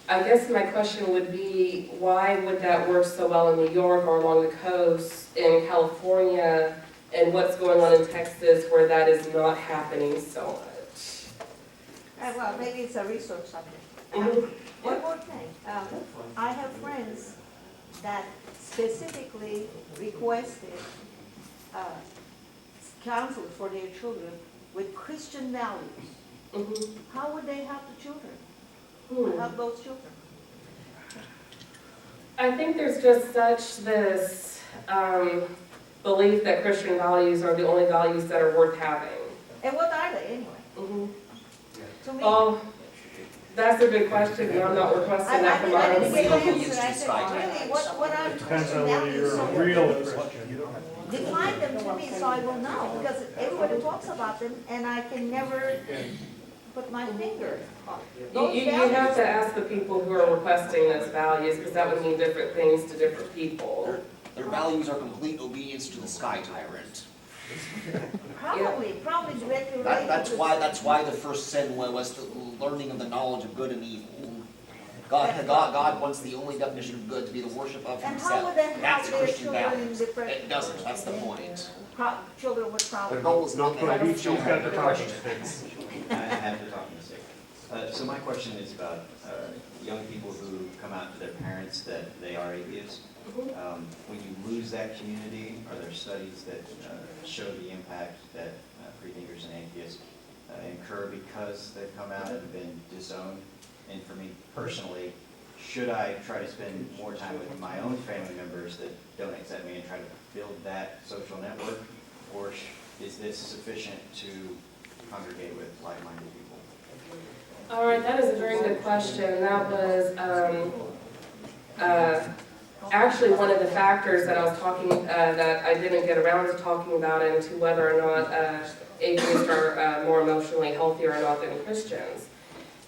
I guess my question would be, why would that work so well in New York or along the coast in California, and what's going on in Texas where that is not happening so much? Well, maybe it's a research subject. One more thing. I have friends that specifically requested counselors for their children with Christian values. How would they help the children? Help those children? I think there's just such this belief that Christian values are the only values that are worth having. And what are they anyway? To me, Oh, that's a good question, and I'm not requesting that from I our didn't get an answer. I said, Right. really, what are Depends Christian on whether values? you're So a real Christian. define them to me so I will know, because everybody talks about them and I can never put my finger on it. Those You values- have to ask the people who are requesting those values, because that would mean different things to different people. Their values are complete obedience to the sky tyrant. Probably directly related. That's why the first sin was the learning of the knowledge of good and evil. God wants the only definition of good to be the worship of And how himself. would that help That's their Christian children in values. depression? It doesn't, that's the point. Children with The problems. goal is not Don't to each got the talking Christian. sticks. I have to talk in a second. So my question is about young people who come out to their parents that they are atheists. When you lose that community, are there studies that show the impact that freethinkers and atheists incur because they've come out and been disowned? And for me personally, should I try to spend more time with my own family members that don't accept me and try to build that social network? Or is this sufficient to congregate with like-minded people? All right, that is a very good question. That was actually one of the factors that I was talking, that I didn't get around to talking about into whether or not atheists are more emotionally healthy or not than Christians.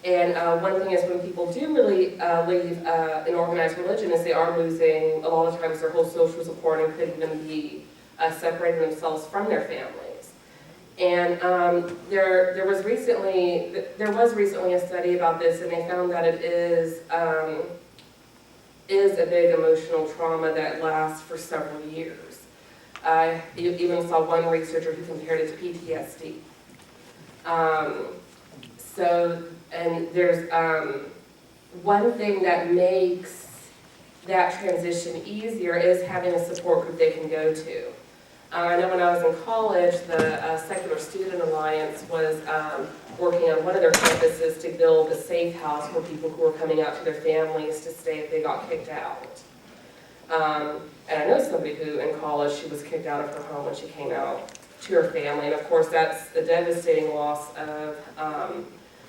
And one thing is when people do really leave an organized religion is they are losing, a lot of times, their whole social support and could even be separating themselves from their families. And there was recently a study about this, and they found that it is a big emotional trauma that lasts for several years. I even saw one researcher who compared it to PTSD. And there's one thing that makes that transition easier is having a support group they can go to. I know when I was in college, the Secular Student Alliance was working on one of their campuses to build a safe house for people who were coming out to their families to stay if they got kicked out. And I know somebody who in college, she was kicked out of her home when she came out to her family. And of course, that's a devastating loss of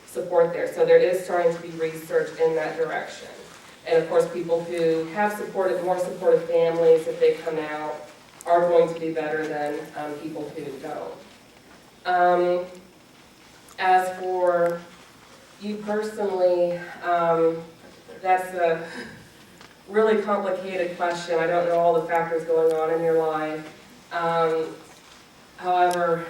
support there. So there is starting to be research in that direction. And of course, people who have more supportive families, if they come out, are going to be better than people who don't. As for you personally, that's a really complicated question. I don't know all the factors going on in your life. However,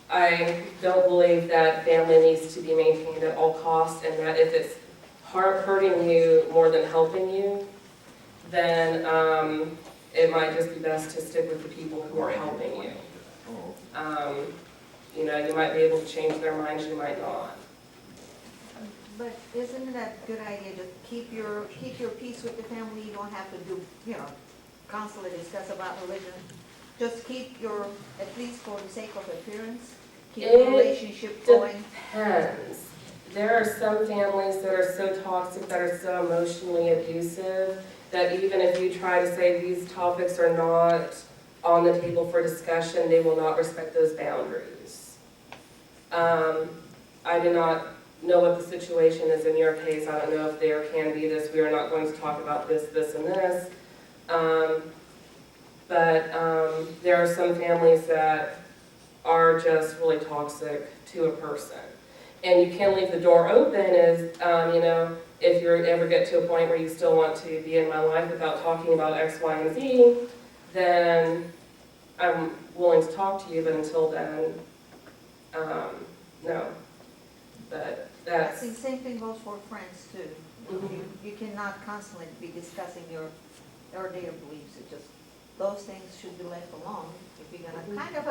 I don't believe that family needs to be maintained at all costs, and that if it's hurting you more than helping you, then it might just be best to stick with the people who are helping you. You know, you might be able to change their minds, you might not. But isn't that a good idea to keep your peace with the family? You don't have to do, constantly discuss about religion. Just keep at least for the sake of appearance, keep the relationship going. Depends. There are some families that are so toxic, that are so emotionally abusive, that even if you try to say these topics are not on the table for discussion, they will not respect those boundaries. I do not know what the situation is in your case. I don't know if there can be this, we are not going to talk about this, this, and this. But there are some families that are just really toxic to a person. And you can leave the door open as, if you ever get to a point where you still want to be in my life without talking about X, Y, and Z, then I'm willing to talk to you, but until then, no. But that's... The same thing goes for friends too. Mhm. You cannot constantly be discussing your their beliefs. It just, those things should be left alone. If you're gonna kind of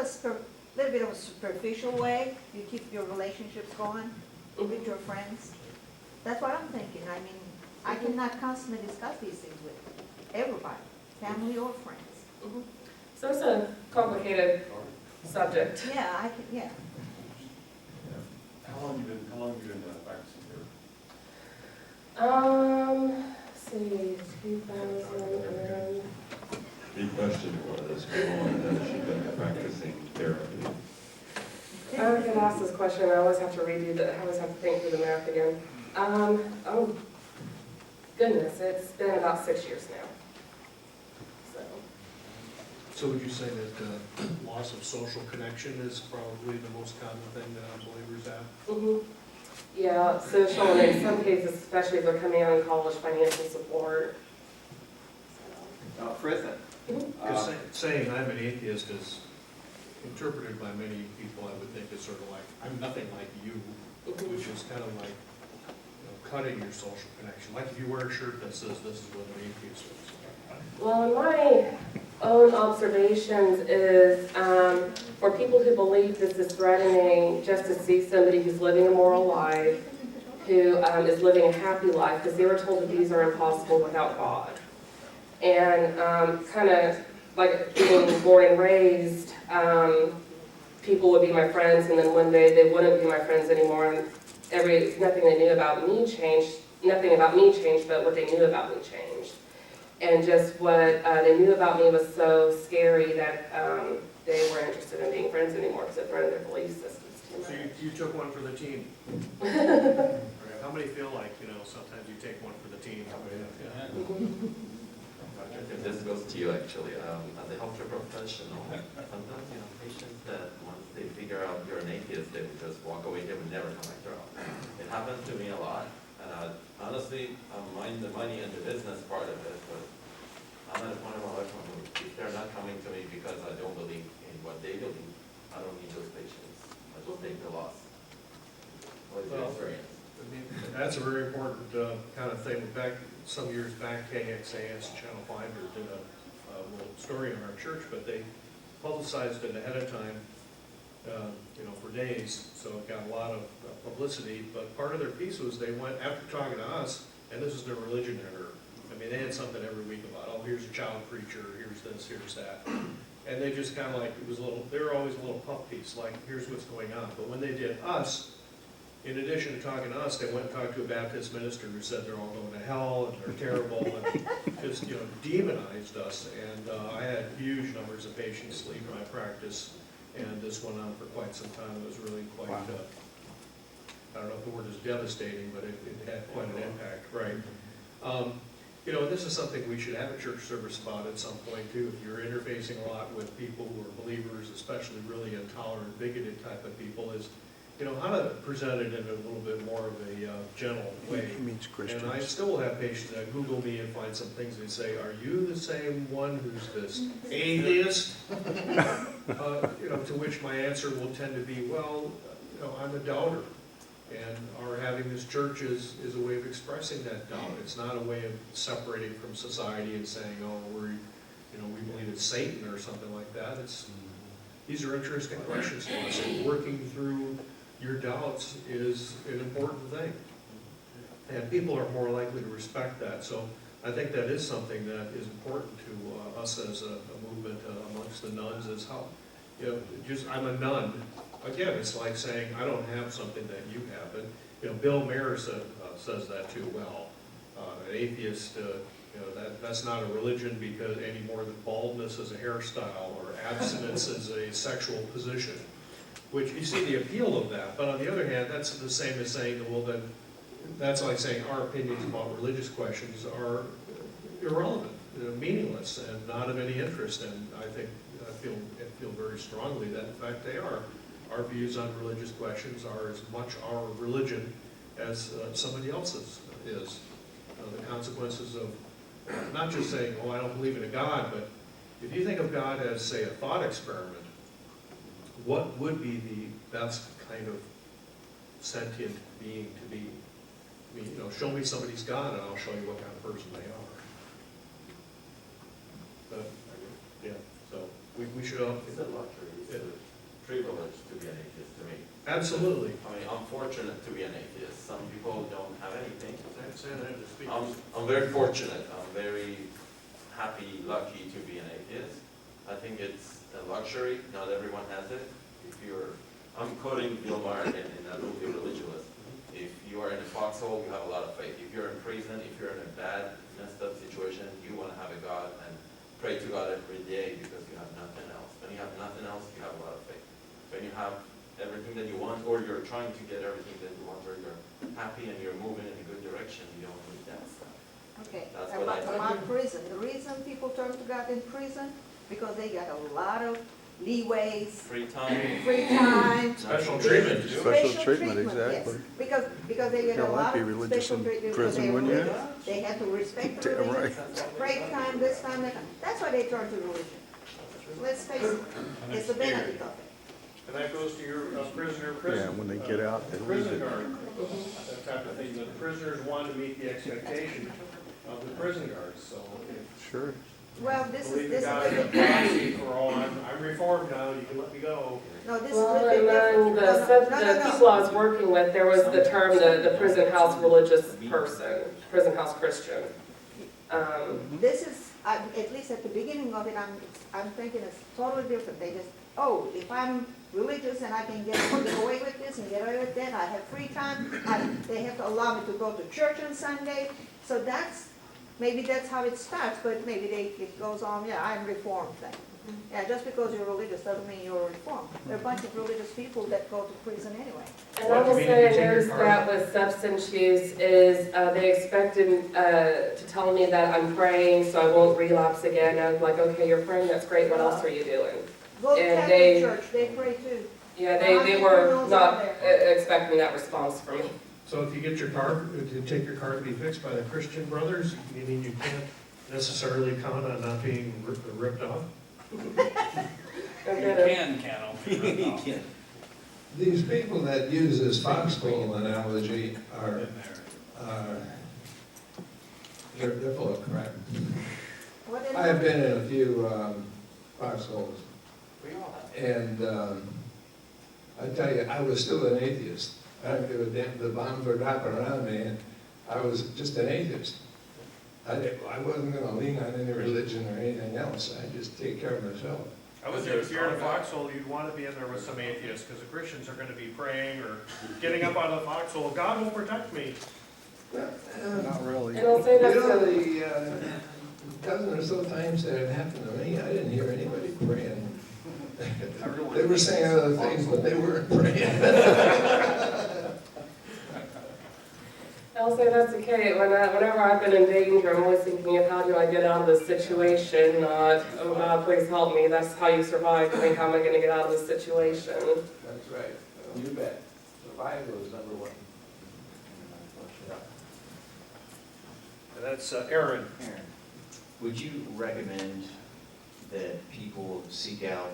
little bit of a superficial way, you keep your relationships going with your friends. That's what I'm thinking. I mean, I cannot constantly discuss these things with everybody, family or friends. Mhm. So it's a complicated subject. Yeah, yeah. How long have you been practicing here? Let's see, 2000. The question was, how long has she been practicing therapy? I get asked this question, I always have to redo I always have to think through the math again. Oh, goodness, it's been about 6 years now. So would you say that loss of social connection is probably the most common thing that unbelievers have? Mm-hmm. Yeah, social, and in some cases, especially if they're coming out in college, financial support. Freethought, Because saying I'm an atheist is interpreted by many people, I would think, is sort of like, I'm nothing like you, which is kind of like, cutting your social connection. Like if you wear a shirt that says this is what an atheist is. Well, in my own observations is, for people who believe this is threatening, just to see somebody who's living a moral life, who is living a happy life, because they were told that these are impossible without God. And kind of like being born and raised, people would be my friends, and then one day they wouldn't be my friends anymore, and nothing they knew about me changed. Nothing about me changed, but what they knew about me changed. And just what they knew about me was so scary that they weren't interested in being friends anymore because it threatened their belief systems too much. So you took one for the team. How many feel like, sometimes you take one for the team? This goes to you actually, as a healthcare professional, sometimes, patients that once they figure out you're an atheist, they would just walk away, they would never come back around. It happens to me a lot, and honestly, I mind the money and the business part of it, but I'm at a point in my life where if they're not coming to me because I don't believe in what they believe, I don't need those patients. I just take the loss. What is your experience? That's a very important kind of thing. Some years back, KXAS Channel 5 did a little story on our church, but they publicized it ahead of time, for days, so it got a lot of publicity. But part of their piece was they went, after talking to us, and this is their religion editor. I mean, they had something every week about, oh, here's a child preacher, here's this, here's that. And they just kind of like, they were always a little puff piece, like, here's what's going on. But when they did us, in addition to talking to us, they went and talked to a Baptist minister who said they're all going to hell and they're terrible and just, demonized us. And I had huge numbers of patients leave my practice, and this went on for quite some time. It was really quite, I don't know if the word is devastating, but it had quite an impact, right? This is something we should have a church service about at some point too. If you're interfacing a lot with people who are believers, especially really intolerant, bigoted type of people, is how to present it in a little bit more of a gentle way. He means Christians. And I still will have patients that Google me and find some things they say, are you the same one who's this atheist? To which my answer will tend to be, well, I'm a doubter. And our having this church is a way of expressing that doubt. It's not a way of separating from society and saying, oh, we believe it's Satan or something like that. These are interesting questions to us, and working through your doubts is an important thing. And people are more likely to respect that. So I think that is something that is important to us as a movement amongst the nuns, is how, I'm a nun. Again, it's like saying, I don't have something that you have. And, Bill Mayer says that too well. An atheist, that's not a religion because any more than baldness is a hairstyle or abstinence is a sexual position. Which you see the appeal of that, but on the other hand, that's the same as saying, well then, that's like saying our opinions about religious questions are irrelevant, meaningless, and not of any interest. And I feel very strongly that in fact they are. Our views on religious questions are as much our religion as somebody else's is. The consequences of not just saying, oh, I don't believe in a God, but if you think of God as, say, a thought experiment, what would be the best kind of sentient being to be? I mean, show me somebody's God and I'll show you what kind of person they are. So we should all... It's a luxury, it's a privilege to be an atheist to me. Absolutely. I mean, I'm fortunate to be an atheist. Some people don't have anything. Say that to speak. I'm very fortunate. I'm very happy, lucky to be an atheist. I think it's a luxury. Not everyone has it. I'm quoting Bill Maher again in that movie Religious. If you are in a foxhole, you have a lot of faith. If you're in prison, if you're in a bad, messed up situation, you want to have a God and pray to God every day because you have nothing else. When you have nothing else, you have a lot of faith. When you have everything that you want, or you're trying to get everything that you want, or you're happy and you're moving in a good direction, you don't need that stuff. Okay, That's what I think. about prison. The reason people turn to God in prison, because they got a lot of leeways, Free time. free time. Special treatment, too. Special treatment, exactly. Yes. Because they get Hell, a lot I'd be of religious special in treatment because prison, they're wouldn't you? religious. They have to respect the Damn religion. right. Break time, this time, that time. That's why they turn to religion. Let's face it, it's the benefit of it. And that goes to your prisoner, Yeah, when they get out, they lose prison it. guard, that type of thing. The prisoners want to meet the expectation of the prison guards, so if Sure. Well, this believe is the a guy little in bit, proxy for all, I'm reformed now, you can let me go. no, this is a Well, little bit and then different. the people I was working with, there was the term, the prison house religious person, prison house Christian. This is, at least at the beginning of it, I'm thinking it's totally different. They just, oh, if I'm religious and I can get away with this and get away with that, I have free time, they have to allow me to go to church on Sunday. So maybe that's how it starts, but maybe it goes on, yeah, I'm reformed then. Yeah, just because you're religious doesn't mean you're reformed. There are a bunch of religious people that go to prison anyway. And I will say, I noticed that with substance use is, they expected, to tell me that I'm praying so I won't relapse again. I was like, okay, you're praying, that's great, what else are you doing? Go to And Catholic church, they pray too. Yeah, they were not expecting that response from me. So if you get your car, if you take your car to be fixed by the Christian Brothers, you mean you can't necessarily count on not being ripped off? You can, These people that use this foxhole analogy are, they're full of crap. What is I have it? been in a few foxholes, and I tell you, I was still an atheist. I don't give a damn, the bombs were dropping around me, and I was just an atheist. I wasn't gonna lean on any religion or anything else, I just take care of myself. I would think if you're in a foxhole, you'd want to be in there with some atheists, because the Christians are going to be praying or getting up out of the foxhole, God will protect me. Not really. And I'll say You that's know, a, the dozen or so times that it happened to me, I didn't hear anybody praying. They were saying other things, but they weren't praying. I'll say that's okay. Whenever I've been in danger, I'm always thinking of how do I get out of this situation, not, oh God, please help me. That's how you survive. I mean, how am I gonna get out of this situation? That's right, you bet. Survival is number one. And that's Aaron. Aaron, would you recommend that people seek out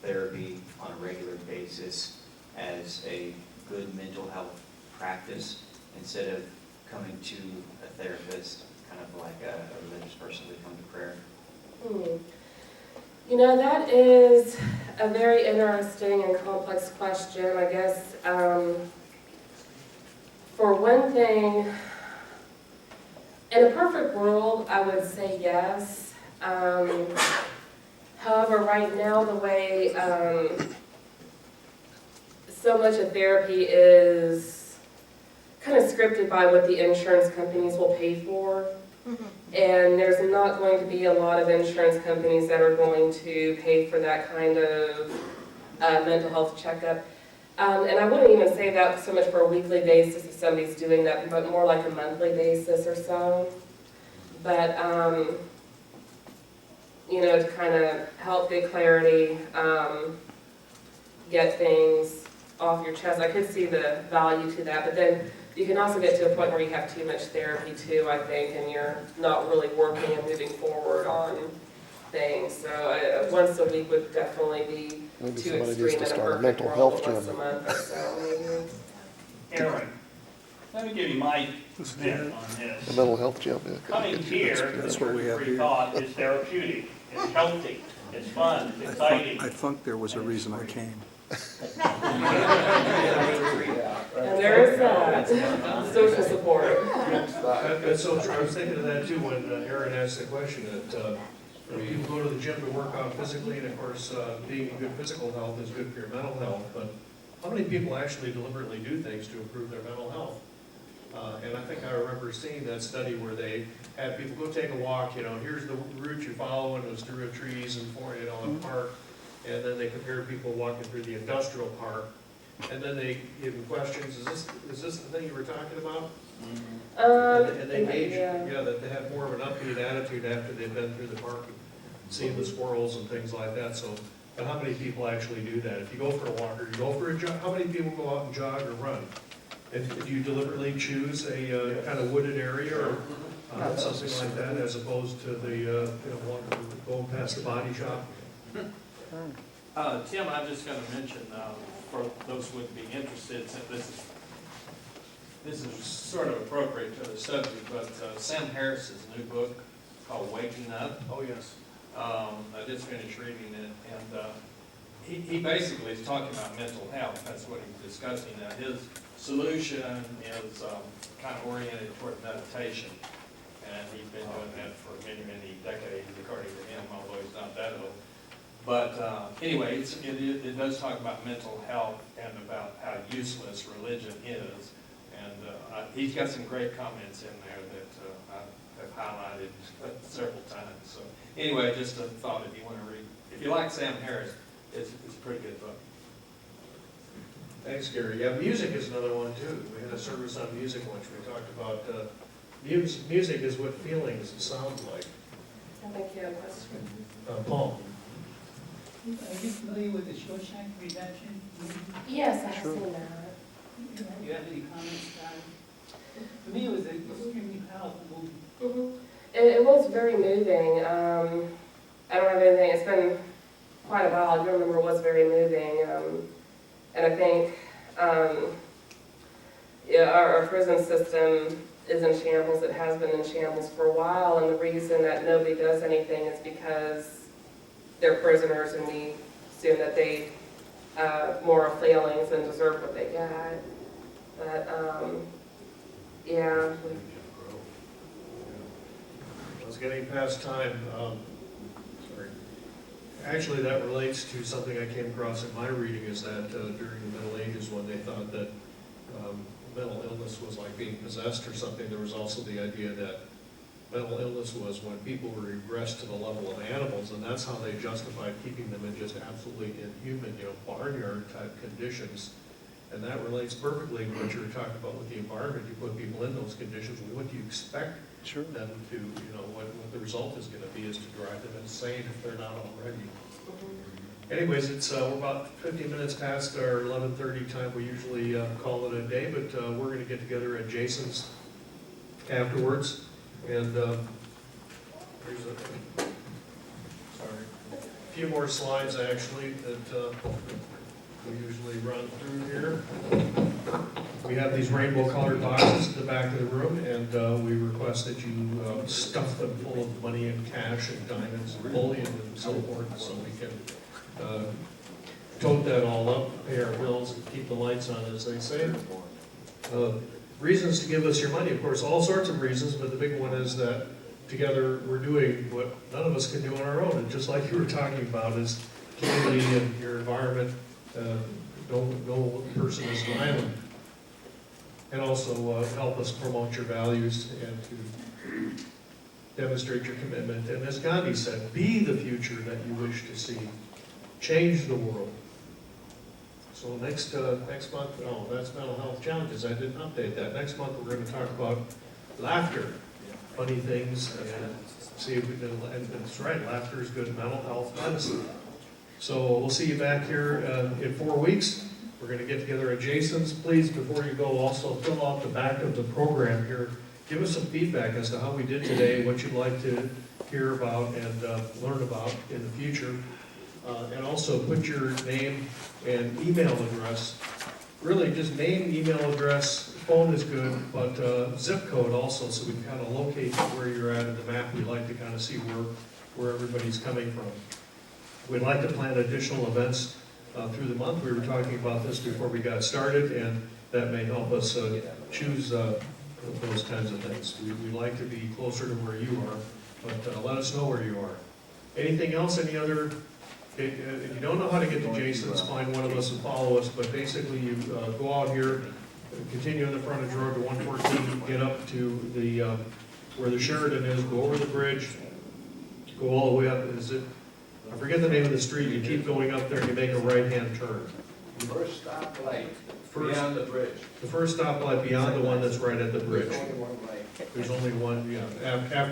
therapy on a regular basis as a good mental health practice instead of coming to a therapist, kind of like a religious person would come to prayer? You know, that is a very interesting and complex question. I guess, for one thing, in a perfect world, I would say yes. However, right now, the way so much of therapy is kind of scripted by what the insurance companies will pay for. And there's not going to be a lot of insurance companies that are going to pay for that kind of mental health checkup. And I wouldn't even say that so much for a weekly basis if somebody's doing that, but more like a monthly basis or so. But, you know, to kind of help get clarity, get things off your chest. I could see the value to that, but then you can also get to a point where you have too much therapy too, I think, and you're not really working and moving forward on things. So once a week would definitely be Maybe too somebody needs extreme to in a start a perfect mental world, health but once a gym. month or so maybe. Aaron, let me give you my spin on A this. mental health gym. Yeah. Coming here, That's what we have here. Freethought is therapeutic, it's healthy, it's fun, it's exciting. I think there was a reason I came. And there is that, social support. That's so true. I was thinking of that too when Aaron asked the question that people go to the gym to work out physically, and of course, being in good physical health is good for your mental health, but how many people actually deliberately do things to improve their mental health? And I think I remember seeing that study where they had people go take a walk, you know, here's the route you follow, and it was through trees and a park, and then they compared people walking through the industrial park, and then they give them questions, is this the thing you were talking about? And they gauge, that they have more of an upbeat attitude after they've been through the park and seen the squirrels and things like that. So but how many people actually do that? If you go for a walk or you go for a jog, how many people go out and jog or run? If you deliberately choose a kind of wooded area or something like that, as opposed to the, going past the body shop? Tim, I'm just gonna mention, for those who would be interested, since this is sort of appropriate to the subject, but Sam Harris's new book called Waking Up. Oh, yes. I just finished reading it, and he basically is talking about mental health. That's what he's discussing. Now, his solution is kind of oriented toward meditation, and he's been doing that for many, many decades, according to him, although he's not that old. But anyway, it does talk about mental health and about how useless religion is, and he's got some great comments in there that I have highlighted several times. So anyway, just a thought if you want to read. If you like Sam Harris, it's a pretty good book. Thanks, Gary. Yeah, music is another one too. We had a service on music once. We talked about music is what feelings sound like. I think you have a question. Paul? Are you familiar with the Shawshank Redemption movie? Yes, I have seen that. Do you have any comments about it? For me, it was an extremely powerful movie. It was very moving. I don't have anything, it's been quite a while. I do remember it was very moving. And I think our prison system is in shambles. It has been in shambles for a while, and the reason that nobody does anything is because they're prisoners, and we assume that they have moral failings and deserve what they got. But, yeah. I was getting past time. Sorry. Actually, that relates to something I came across in my reading, is that during the Middle Ages, when they thought that mental illness was like being possessed or something, there was also the idea that mental illness was when people were regressed to the level of animals, and that's how they justified keeping them in just absolutely inhuman, barnyard type conditions. And that relates perfectly to what you were talking about with the environment. You put people in those conditions, what do you expect them to, what the result is going to be is to drive them insane if they're not already. Anyways, it's we're about 15 minutes past our 11:30 time. We usually call it a day, but we're going to get together at Jason's afterwards. And here's a few more slides actually that we usually run through here. We have these rainbow colored boxes at the back of the room, and we request that you stuff them full of money and cash and diamonds and bullion and so forth, so we can tote that all up, pay our bills, and keep the lights on, as they say. Reasons to give us your money, of course, all sorts of reasons, but the big one is that together we're doing what none of us can do on our own. And just like you were talking about, is community and your environment, no person is an island. And also help us promote your values and to demonstrate your commitment. And as Gandhi said, be the future that you wish to see. Change the world. So next month, that's mental health challenges. I didn't update that. Next month we're going to talk about laughter, funny things, and see if we can. And that's right, laughter is good mental health medicine. So we'll see you back here in 4 weeks. We're going to get together at Jason's. Please, before you go, also fill out the back of the program here. Give us some feedback as to how we did today, what you'd like to hear about and learn about in the future. And also put your name and email address. Really, just name, email address, phone is good, but zip code also, so we can kind of locate where you're at in the map. We like to kind of see where everybody's coming from. We'd like to plan additional events through the month. We were talking about this before we got started, and that may help us choose those kinds of things. We like to be closer to where you are, but let us know where you are. Anything else? Any other? If you don't know how to get to Jason's, find one of us and follow us. But basically, you go out here, continue in the front of Road to 114, get up to the where the Sheridan is, go over the bridge, go all the way up. I forget the name of the street. You keep going up there, and you make a right-hand turn. First stoplight beyond the bridge. The first stoplight beyond the one that's right at the bridge. There's only one light. There's only one. Yeah. After